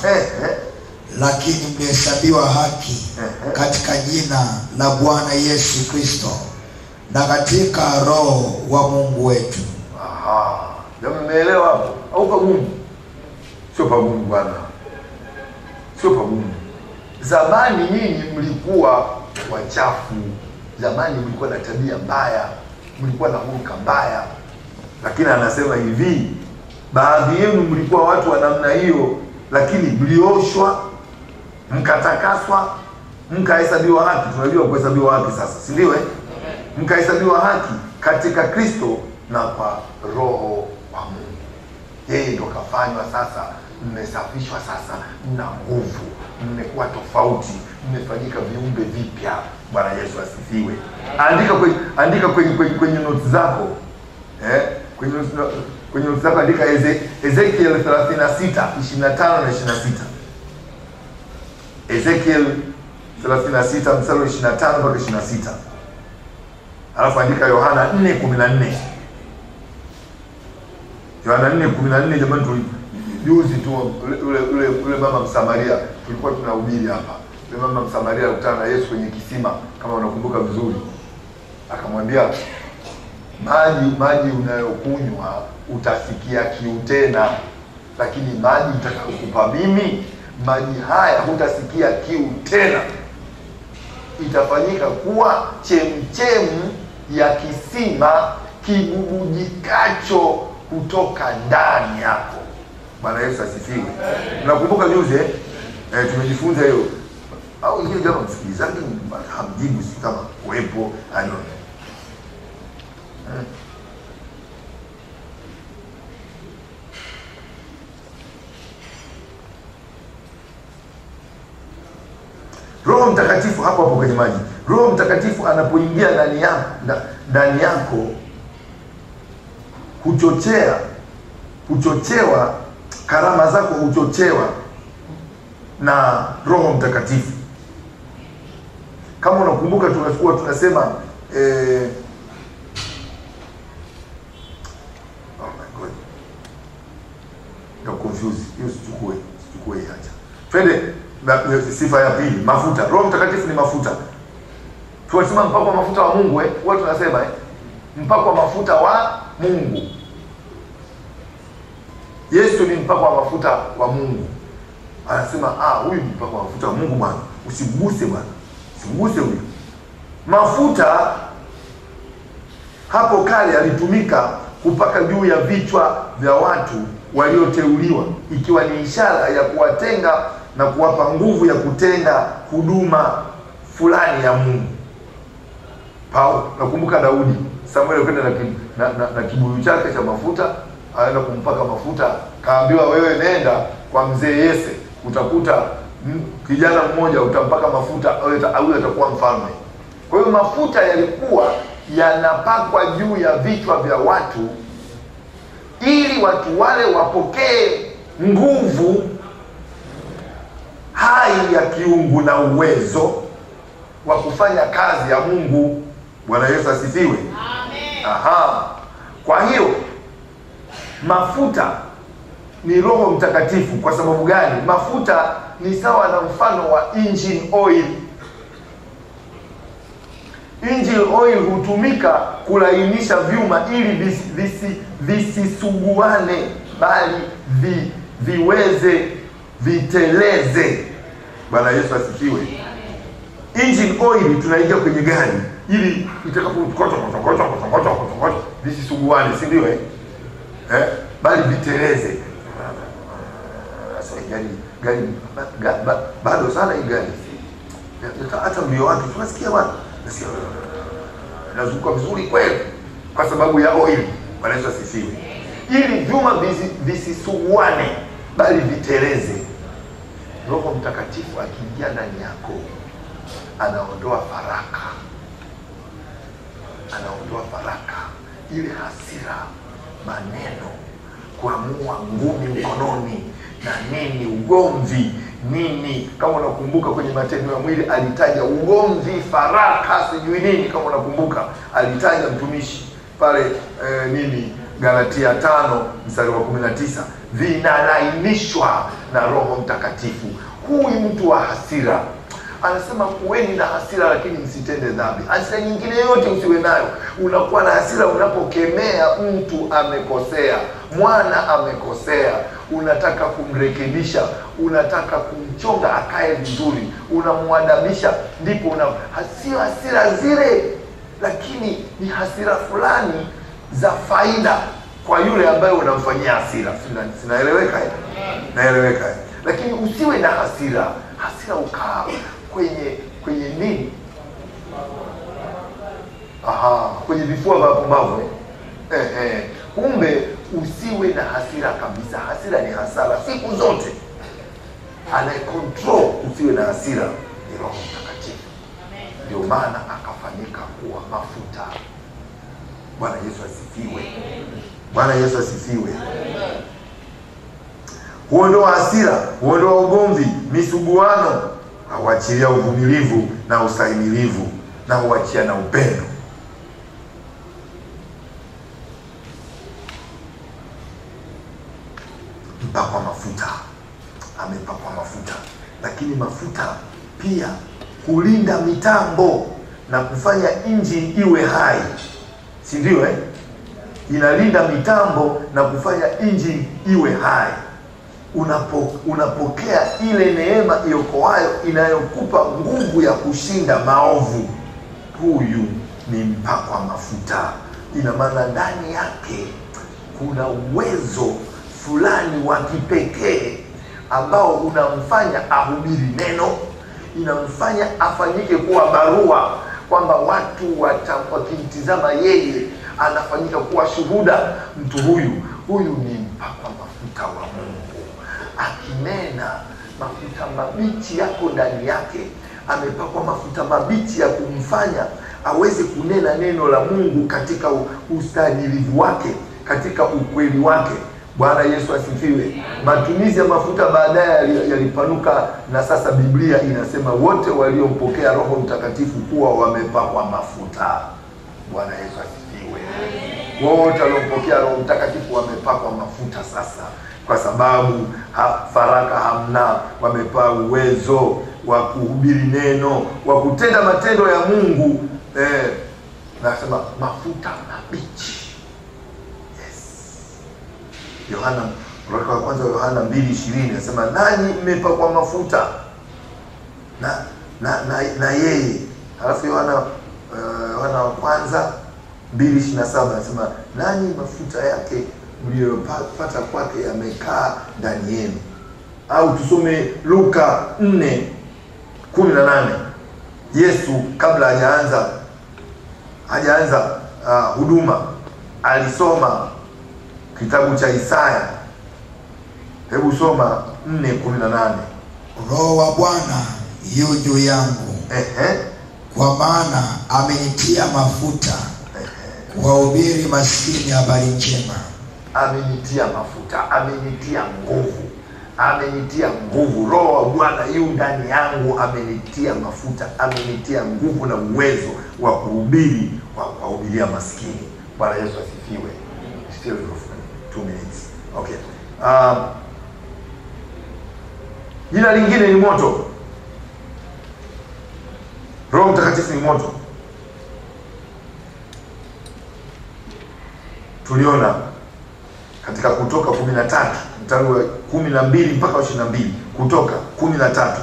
Speaker 2: lakini mlihesabiwa haki katika jina la Bwana Yesu Kristo na katika Roho wa Mungu wetu.
Speaker 1: Jamani, mmeelewa hapo? Au pagumu? Sio pagumu bwana. Sio pagumu. Zamani nyinyi mlikuwa wachafu. Zamani mlikuwa na tabia mbaya, mlikuwa na hulka mbaya. Lakini anasema hivi, baadhi yenu mlikuwa watu wa namna hiyo, lakini mlioshwa, mkatakaswa, mkahesabiwa haki. Tunajua kuhesabiwa haki sasa, si ndio? Mkahesabiwa haki katika Kristo na kwa Roho wa Mungu. Yeye ndo kafanywa sasa, mmesafishwa sasa, mna nguvu, mmekuwa tofauti, mmefanyika viumbe vipya. Bwana Yesu asifiwe. Andika kwenye notes zako. Kwenye notes zako andika Ezekiel 36:25 na 26. Ezekiel 36 mstari 25 mpaka 26. Alafu andika Yohana 4:14. Yohana 4:14. Jamani, juzi tu ule mama Msamaria tulikuwa tunahubiri hapa. Yule mama Msamaria alikutana na Yesu kwenye kisima, kama unakumbuka vizuri. Akamwambia, maji unayokunywa utasikia kiu tena, lakini maji nitakayokupa mimi, maji haya hutasikia kiu tena. Itafanyika kuwa chemchemu ya kisima kibubujikacho kutoka ndani yako. Bwana Yesu asifiwe. Unakumbuka juzi Tumejifunza hiyo. Au ingine kama msikilizaji hamjibu si kama kuwepo ano. Roho Mtakatifu hapo kwenye maji. Roho Mtakatifu anapoingia ndani yako huchochewa, karama zako huchochewa na Roho Mtakatifu. Kama unakumbuka tunasema oh my God. Ndio confuse. Hiyo sichukue acha. Twende sifa ya pili, mafuta. Roho Mtakatifu ni mafuta. Tunasema mpako wa mafuta wa Mungu watu tunasema mpako wa mafuta wa Mungu. Yesu ni mpako wa mafuta wa Mungu. Anasema huyu mpako wa mafuta wa Mungu bwana. Usiguse bwana. Usiguse huyu. Mafuta hapo kale alitumika kupaka juu ya vichwa vya watu walioteuliwa, ikiwa ni ishara ya kuwatenga na kuwapa nguvu ya kutenda huduma fulani ya Mungu. Nakumbuka Daudi, Samuel kwenda na kibuyu chake cha mafuta, aenda kumpaka mafuta, kaambiwa wewe nenda kwa mzee Yese, utakuta kijana mmoja utampaka mafuta, au atakuwa mfalme. Kwa hiyo mafuta yalikuwa yanapakwa juu ya vichwa vya watu ili watu wale wapokee nguvu hai ya kiungu na uwezo wa kufanya kazi ya Mungu. Bwana Yesu asifiwe. Amen. Kwa hiyo mafuta ni Roho Mtakatifu. Kwa sababu gani? Mafuta ni sawa na mfano wa engine oil. Engine oil hutumika kulainisha vyuma ili visisuguane, bali viweze viteleze. Bwana Yesu asifiwe. Engine oil tunaingia kwenye gari ili itakapokocha visisuguane, si ndio bali viteleze. Sasa gari bado sana hii gari. Hata mbio wake tunasikia watu nasikia nazunguka vizuri kweli kwa sababu ya oil. Bwana Yesu asifiwe. Ili vyuma visisuguane bali viteleze. Roho Mtakatifu akiingia ndani yako anaondoa faraka, ile hasira, maneno, kuamua ngumi mkononi na nini, ugomvi nini. Kama unakumbuka kwenye Matendo ya Mwili alitaja ugomvi, faraka, sijui nini. Kama unakumbuka alitaja mtumishi pale Galatia 5:19 vinalainishwa na Roho Mtakatifu. Huyu mtu wa hasira anasema kuweni na hasira lakini msitende dhambi. Hasira nyingine yote usiwe nayo. Unakuwa na hasira unapokemea mtu amekosea, mwana amekosea, unataka kumrekebisha, unataka kumchonga akae vizuri, unamwadabisha, ndipo sio hasira zile, lakini ni hasira fulani za faida kwa yule ambaye unamfanyia hasira. Sinaeleweka? Naeleweka. Lakini usiwe na hasira. Hasira ukaa kwenye nini? Kwenye vifua vya pumbavu. Kumbe usiwe na hasira kabisa. Hasira ni hasara siku zote. Anayecontrol usiwe na hasira ni Roho Mtakatifu. Ndio maana akafanyika kuwa mafuta. Bwana Yesu asifiwe. Bwana Yesu asifiwe. Huondoa hasira, huondoa ugomvi, misuguano, huachilia uvumilivu na ustahimilivu, na huachia na upendo. Mpakwa mafuta, amepakwa mafuta. Lakini mafuta pia hulinda mitambo na kufanya injini iwe hai, si ndio? Inalinda mitambo na kufanya injini iwe hai. Unapokea ile neema iokoayo inayokupa nguvu ya kushinda maovu. Huyu ni mpakwa mafuta. Ina maana ndani yake kuna uwezo fulani wa kipekee ambao unamfanya ahubiri neno, inamfanya afanyike kuwa barua, kwamba watu wakimtizama yeye anafanyika kuwa shuhuda. Mtu huyu ni mpakwa mafuta wa Mungu, akinena mafuta mabichi yako ndani yake. Amepakwa mafuta mabichi ya kumfanya aweze kunena neno la Mungu katika ustahimilivu wake, katika ukweli wake. Bwana Yesu asifiwe. Matumizi ya mafuta baadaye yalipanuka, na sasa Biblia inasema wote waliompokea Roho Mtakatifu kuwa wamepakwa mafuta. Bwana Yesu asifiwe. Wote waliompokea Roho Mtakatifu wamepakwa mafuta sasa, kwa sababu faraka hamna. Wamepewa uwezo wa kuhubiri neno, wa kutenda matendo ya Mungu. Nasema mafuta mabichi. Yohana, waraka wa kwanza Yohana 2:20 nasema, nanyi mmepakwa mafuta na yeye. Halafu Yohana wa kwanza 2:27 nasema, nanyi mafuta yake mliyopata kwake yamekaa ndani yenu. Au tusome Luka 4:18. Yesu kabla hajaanza huduma alisoma kitabu cha Isaya. Hebu soma 4:18.
Speaker 2: Roho wa Bwana yu juu yangu, kwa maana amenitia mafuta kuwahubiri maskini habari njema.
Speaker 1: Amenitia mafuta, amenitia nguvu. Roho wa Bwana yu ndani yangu, amenitia mafuta, amenitia nguvu na uwezo wa kuhubiria maskini. Bwana Yesu asifiwe. Still 2 minutes. Okay. Jina lingine ni moto. Roho Mtakatifu ni moto. Tuliona katika Kutoka 13 mstari wa 12 mpaka 22. Kutoka 13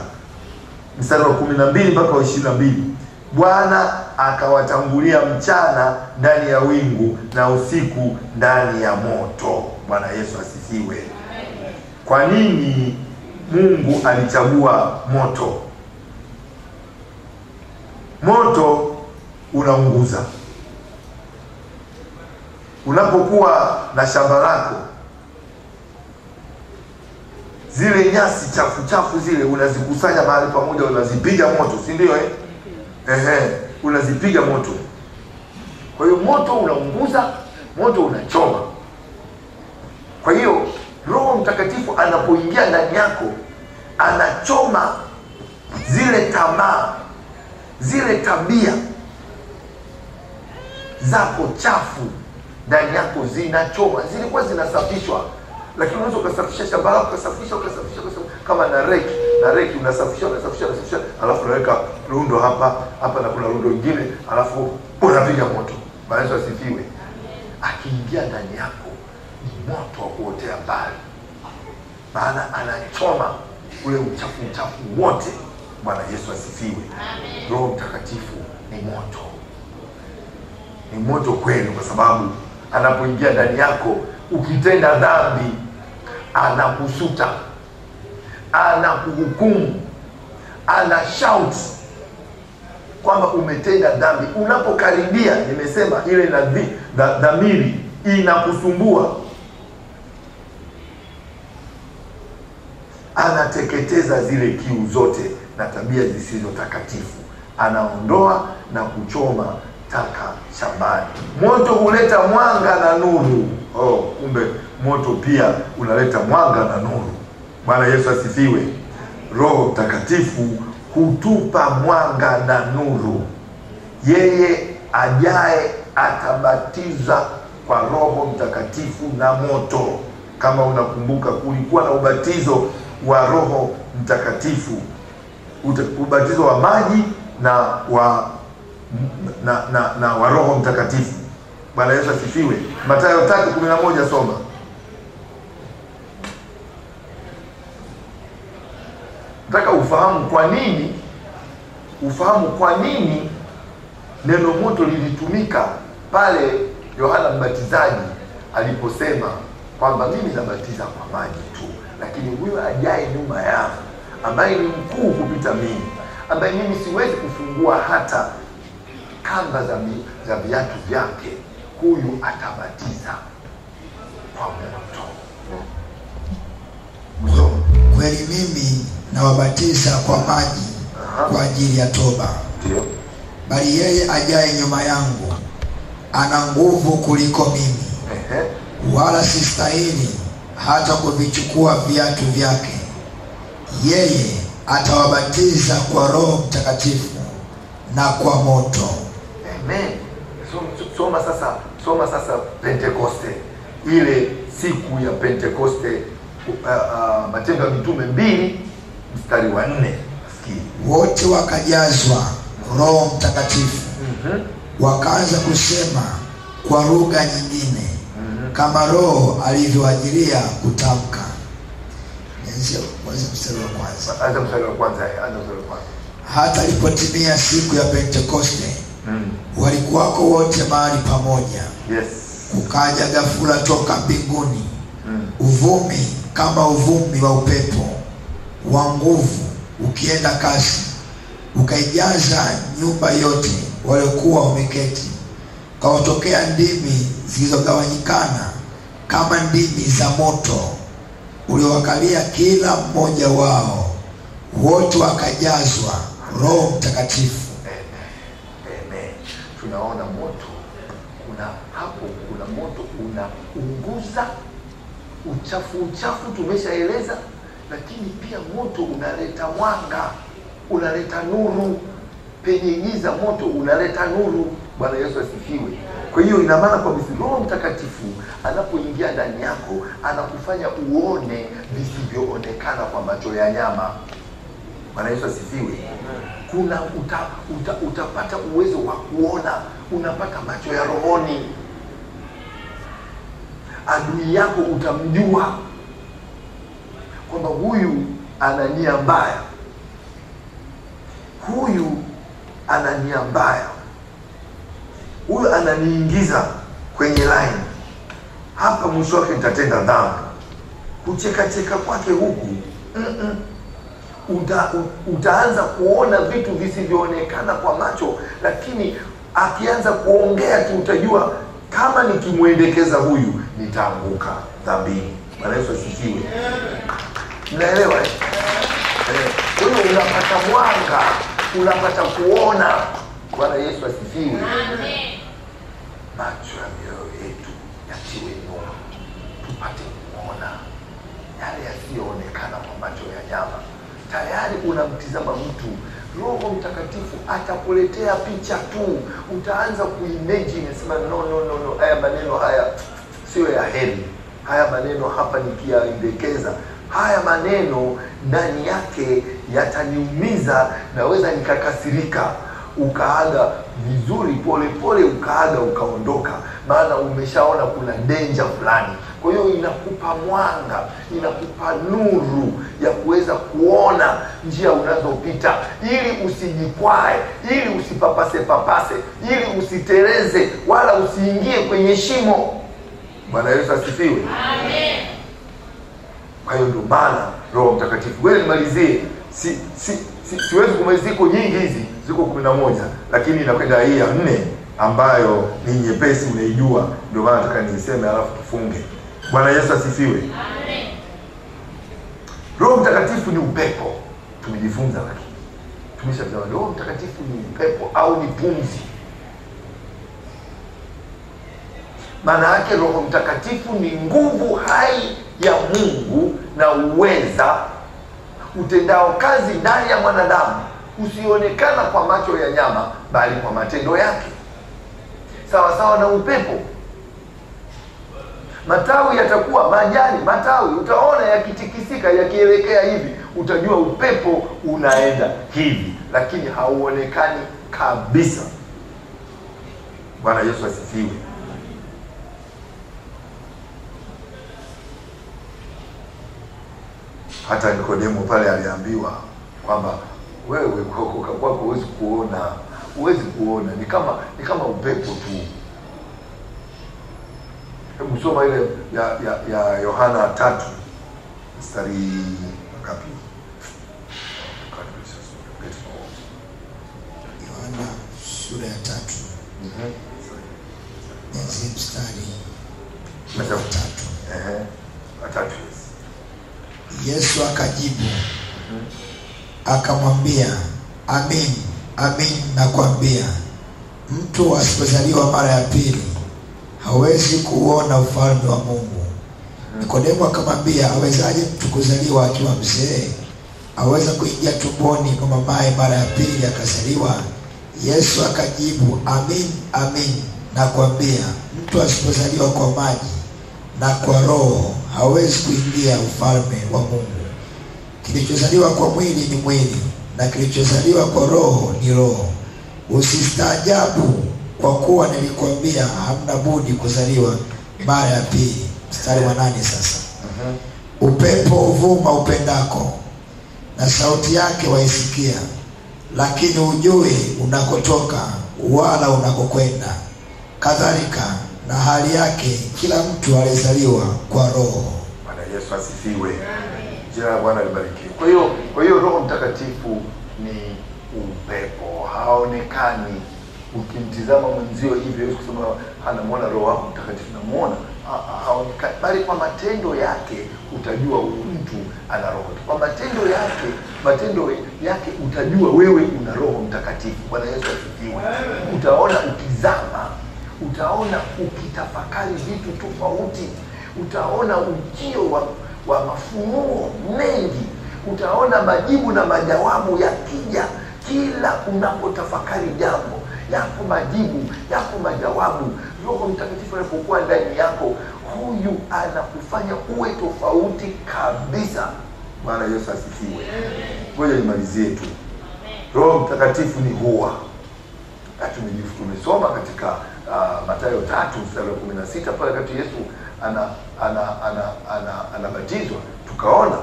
Speaker 1: mstari wa 12 mpaka 22. Bwana akawatangulia mchana ndani ya wingu na usiku ndani ya moto. Bwana Yesu asifiwe. Kwa nini Mungu alichagua moto? Moto unaunguza. Unapokuwa na shamba lako, zile nyasi chafu zile unazikusanya mahali pamoja, unazipiga moto, si ndio? Unazipiga moto. Kwa hiyo moto unaunguza, moto unachoma. Kwa hiyo Roho Mtakatifu anapoingia ndani yako, anachoma zile tamaa, zile tabia zako chafu ndani yako, zinachoma. Zilikuwa zinasafishwa, lakini unaweza ukasafisha shamba lako, ukasafisha kama na reki unasafisha, alafu unaweka rundo hapa na kuna rundo lingine, alafu unapiga moto. Bwana Yesu asifiwe. Akiingia ndani yako ni moto wa kuotea mbali, maana anachoma ule uchafu wote. Bwana Yesu asifiwe. Roho Mtakatifu ni moto kweli, kwa sababu anapoingia ndani yako, ukitenda dhambi anakusuta, anakuhukumu, ana shout kwamba umetenda dhambi. Unapokaribia, nimesema ile dhamiri inakusumbua, anateketeza zile kiu zote na tabia zisizo takatifu, anaondoa na kuchoma taka shambani. Moto huleta mwanga na nuru. Kumbe moto pia unaleta mwanga na nuru. Bwana Yesu asifiwe. Roho Mtakatifu hutupa mwanga na nuru. Yeye ajaye atabatiza kwa Roho Mtakatifu na moto. Kama unakumbuka, kulikuwa na ubatizo wa Roho Mtakatifu, ubatizo wa maji na wa Roho Mtakatifu. Bwana Yesu asifiwe. Mathayo 3:11 soma. Nataka ufahamu kwa nini neno moto lilitumika pale Yohana Mbatizaji aliposema kwamba mimi nabatiza kwa maji tu, lakini huyo ajaye nyuma yangu, ambaye ni mkuu kupita mimi, ambaye mimi siwezi kufungua hata kamba za viatu vyake, huyu atabatiza kwa moto.
Speaker 2: Kweli mimi nawabatiza kwa maji kwa ajili ya toba.
Speaker 1: Ndio.
Speaker 2: Bali yeye ajaye nyuma yangu ana nguvu kuliko mimi, wala sistahili hata kuvichukua viatu vyake. Yeye atawabatiza kwa Roho Mtakatifu na kwa moto.
Speaker 1: Amen. Soma sasa Pentekoste, ile siku ya Pentekoste, Matendo ya Mitume 2 mstari wa 4.
Speaker 2: Wote wakajazwa Roho Mtakatifu, wakaanza kusema kwa lugha nyingine kama Roho alivyoajilia kutamka. Anza mstari wa kwanza. Hata ilipotimia siku ya Pentekoste, walikuwako wote mahali pamoja.
Speaker 1: Yes.
Speaker 2: Kukaja ghafula toka mbinguni uvumi kama uvumi wa upepo wa nguvu ukienda kasi, ukaijaza nyumba yote waliokuwa wameketi. Kawatokea ndimi zilizogawanyikana kama ndimi za moto uliowakalia kila mmoja wao. Wote wakajazwa Roho Mtakatifu.
Speaker 1: Amen. Tunaona moto, kuna moto unaunguza uchafu tumeshaeleza, lakini pia moto unaleta mwanga, unaleta nuru. Penye giza moto unaleta nuru. Bwana Yesu asifiwe. Kwa hiyo ina maana kwa Roho Mtakatifu anapoingia ndani yako anakufanya uone visivyoonekana kwa macho ya nyama. Bwana Yesu asifiwe. Utapata uwezo wa kuona, unapata macho ya rohoni. Adui yako utamjua kwamba huyu ana nia mbaya, huyu ana nia mbaya, huyu ananiingiza kwenye line hapa, mwisho wake nitatenda dhambi. Kucheka kwake huku utaanza kuona vitu visivyoonekana kwa macho, lakini akianza kuongea tu utajua kama nikimwendekeza huyu nitaanguka dhambini. Bwana Yesu asifiwe. Mnaelewa eh? Kwa hiyo unapata mwanga, unapata kuona. Bwana Yesu asifiwe. Amen. Macho ya mioyo yetu yatiwe nuru, tupate kuona yale yasiyoonekana kwa macho ya nyama. Tayari unamtizama mtu, Roho Mtakatifu atakuletea picha tu, utaanza kuimagine, sema no, haya maneno haya sio ya heri, haya maneno hapa nikiyaendekeza, haya maneno ndani yake yataniumiza, naweza nikakasirika. Ukaaga vizuri, pole ukaaga, ukaondoka, maana umeshaona kuna danger fulani. Kwa hiyo inakupa mwanga, inakupa nuru ya kuweza kuona njia unazopita, ili usijikwae, ili usipapase, ili usitereze, wala usiingie kwenye shimo. Bwana Yesu asifiwe. Amen. Kwa hiyo ndio maana Roho Mtakatifu, wewe nimalizie, siwezi kumalizia ziko nyingi hizi, ziko 11, lakini inakwenda hii ya 4 ambayo ni nyepesi, unaijua, ndio maana nataka niseme alafu tufunge. Bwana Yesu asifiwe. Amen. Roho Mtakatifu ni upepo. Tumejifunza, lakini tumeshaelewa Roho Mtakatifu ni upepo au ni pumzi. Maana yake Roho Mtakatifu ni nguvu hai ya Mungu na uweza utendao kazi ndani ya mwanadamu, usionekana kwa macho ya nyama, bali kwa matendo yake. Sawa na upepo. Matawi yatakuwa majani, matawi utaona yakitikisika, yakielekea hivi, utajua upepo unaenda hivi, lakini hauonekani kabisa. Bwana Yesu asifiwe. Hata Nikodemo pale aliambiwa kwamba wewe kwako huwezi kuona, ni kama upepo tu. Hebu soma ile ya Yohana 3 mstari ngapi?
Speaker 2: Yohana sura ya 3. Ni mstari wa 3.
Speaker 1: Watatu.
Speaker 2: Yesu akajibu akamwambia, amin, amin nakwambia, mtu asipozaliwa mara ya pili hawezi kuona ufalme wa Mungu. Nikodemo akamwambia, awezaje mtu kuzaliwa akiwa mzee? Aweza kuingia tumboni kwa mamaye mara ya pili akazaliwa? Yesu akajibu, amin, amin nakwambia, mtu asipozaliwa kwa maji na kwa Roho hawezi kuingia ufalme wa Mungu. Kilichozaliwa kwa mwili ni mwili, na kilichozaliwa kwa Roho ni roho. Usistaajabu kwa kuwa nilikwambia hamna budi kuzaliwa mara ya pili. Mstari wa 8 sasa. Upepo uvuma upendako, na sauti yake waisikia, lakini hujui unakotoka wala unakokwenda. Kadhalika na hali yake kila mtu alizaliwa kwa Roho.
Speaker 1: Bwana Yesu asifiwe. Jina la Bwana libarikiwe. Kwa hiyo Roho Mtakatifu ni upepo, haonekani. Ukimtizama mwenzio hivi Yesu kusema anamuona Roho Mtakatifu, namuona haonekani, bali kwa matendo yake utajua huyu mtu ana roho. Kwa matendo yake utajua wewe una Roho Mtakatifu. Bwana Yesu asifiwe. Utaona ukizama, utaona ukitafakari vitu tofauti, utaona ujio wa mafunuo mengi, utaona majibu na majawabu yakija kila unapotafakari jambo. Yako majibu, yako majawabu. Roho Mtakatifu anapokuwa ndani yako, huyu anakufanya uwe tofauti kabisa. Bwana Yesu asifiwe. Ngoja nimalizie tu. Roho Mtakatifu ni huwa. Tumesoma katika Mathayo 3 mstari wa 16 pale wakati Yesu anabatizwa, tukaona.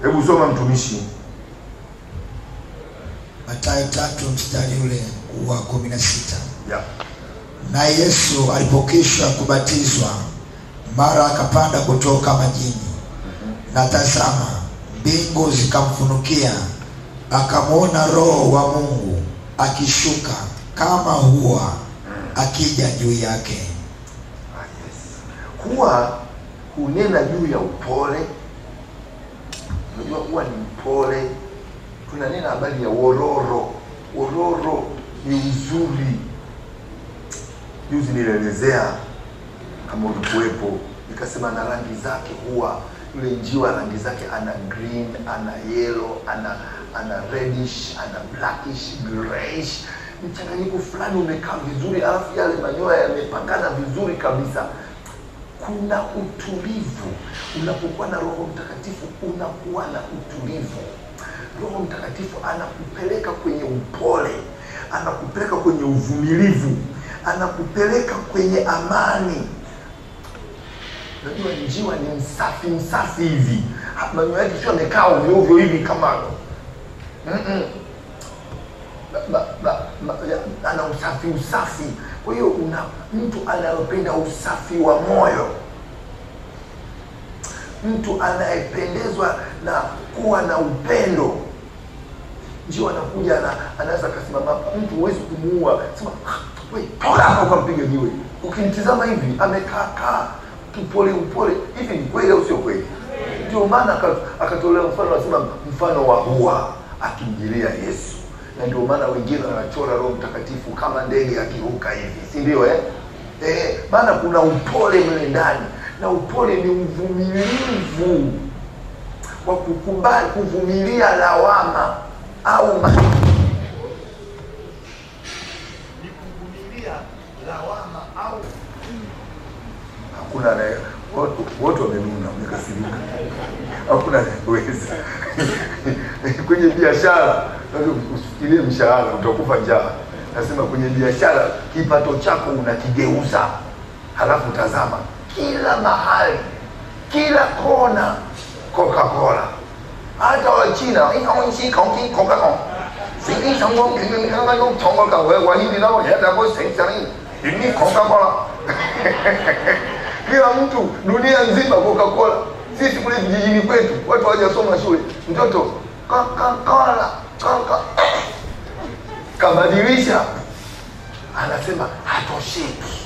Speaker 1: Hebu soma mtumishi.
Speaker 2: Mathayo 3 mstari ule wa 16.
Speaker 1: Yeah.
Speaker 2: Na Yesu alipokwisha kubatizwa, mara akapanda kutoka majini. Na tazama, mbingu zikamfunukia, akamwona Roho wa Mungu akishuka kama hua akija juu yake.
Speaker 1: Yes. Huwa hunena juu ya upole. Unajua huwa ni upole. Tunanena habari ya wororo. Wororo ni uzuri. Juzi nilielezea kama ulikuwepo, nikasema na rangi zake huwa, yule njiwa rangi zake ana green, ana yellow, ana reddish, ana blackish, grayish. Mchanganyiko fulani umekaa vizuri, alafu yale manyoya yamepangana vizuri kabisa. Kuna utulivu. Unapokuwa na Roho Mtakatifu unakuwa na utulivu. Roho Mtakatifu anakupeleka kwenye upole, anakupeleka kwenye uvumilivu, anakupeleka kwenye amani. Unajua njiwa ni msafi hivi. Manyoya yake sio amekaa ovyo hivi kama ana usafi. Kwa hiyo mtu anayependa usafi wa moyo, mtu anayependezwa na kuwa na upendo. Njiwa anakuja anaweza kasimama hapa, mtu huwezi kumuua, sema wewe toka hapo ukampiga jiwe. Ukimtizama hivi amekaa upole hivi, ni kweli au sio kweli? Ndio maana akatolea mfano, anasema mfano wa hua akimjilia Yesu. Na ndio maana wengine wanachora Roho Mtakatifu kama ndege akiruka hivi, si ndio maana kuna upole mle ndani, na upole ni uvumilivu wa kukubali kuvumilia lawama au ni kuvumilia lawama au hakuna wote wamenuna, wamekasirika. Hakuna anayeweza. Kwenye biashara, usifikirie mshahara utakufa njaa. Nasema kwenye biashara kipato chako unakigeuza. Halafu tazama, kila mahali, kila kona Coca-Cola. Hata wa China, inaonshi kaunti Coca-Cola. Sisi sango kingine kama ndio tongoka wewe wahindi nao hata kwa sensari. Ni Coca-Cola. Kila mtu dunia nzima Coca-Cola. Sisi kule vijijini kwetu watu hawajasoma shule, mtoto kabadilisha, anasema hatosheki,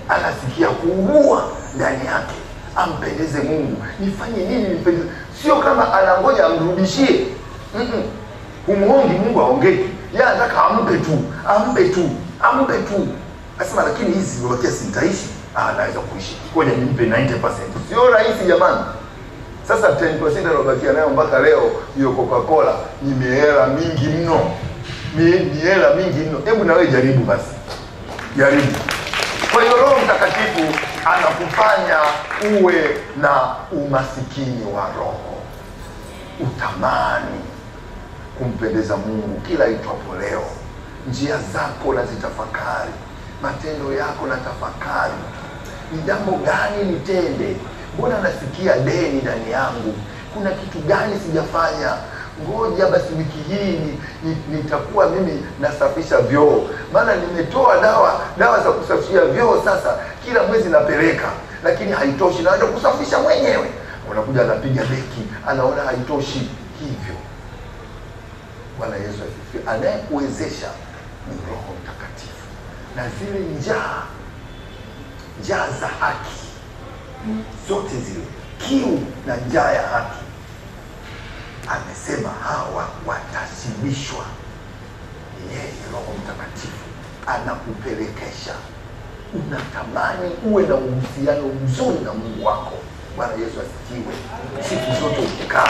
Speaker 1: anasikia kuugua ndani yake, ampendeze Mungu. Nifanye nini nimpendeze? Sio kama anangoja amrudishie. Humuongi Mungu aongee. Yeye anataka ampe tu. Asema lakini hizi zimebakia sitaishi. Naweza kuishi. Ngoja nimpe 90%. Sio rahisi jamani. Sasa 10% alobakia nayo mpaka leo hiyo Coca-Cola ni mihela mingi mno. Mihela mingi mno. Hebu na wewe jaribu basi. Jaribu. Kwa hiyo Roho Mtakatifu anakufanya uwe na umasikini wa roho. Utamani kumpendeza Mungu kila itwapo leo. Njia zako na zitafakari, matendo yako na tafakari. Ni jambo gani nitende? Mbona nasikia deni ndani yangu? Kuna kitu gani sijafanya? Ngoja basi wiki hii nitakuwa mimi nasafisha vyoo. Maana nimetoa dawa za kusafishia vyoo, sasa kila mwezi napeleka, lakini haitoshi, naanza kusafisha mwenyewe. Unakuja anapiga deki, anaona haitoshi. Hivyo Bwana Yesu asifiwe. Anayekuwezesha ni Roho Mtakatifu. Na zile njaa za haki zote zile, kiu na njaa ya haki, amesema hawa watashibishwa. Yeye Roho Mtakatifu anakupelekesha. Unatamani uwe na uhusiano mzuri na Mungu wako. Bwana Yesu asifiwe. Siku zote ukikaa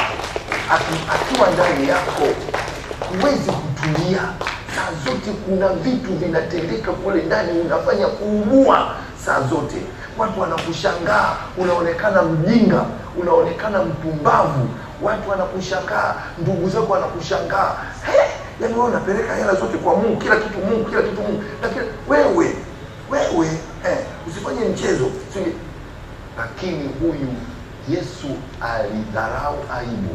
Speaker 1: akiwa ndani yako, huwezi kutulia. Saa zote kuna vitu vinatendeka kule ndani, unafanya kuumua saa zote. Watu wanakushangaa, unaonekana mjinga, unaonekana mpumbavu. Watu wanakushangaa, ndugu zako wanakushangaa. Yaani wewe unapeleka hela zote kwa Mungu, kila kitu Mungu. Lakini wewe usifanye mchezo. Lakini huyu Yesu alidharau aibu.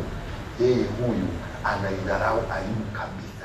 Speaker 1: Yeye huyu anaidharau aibu kabisa.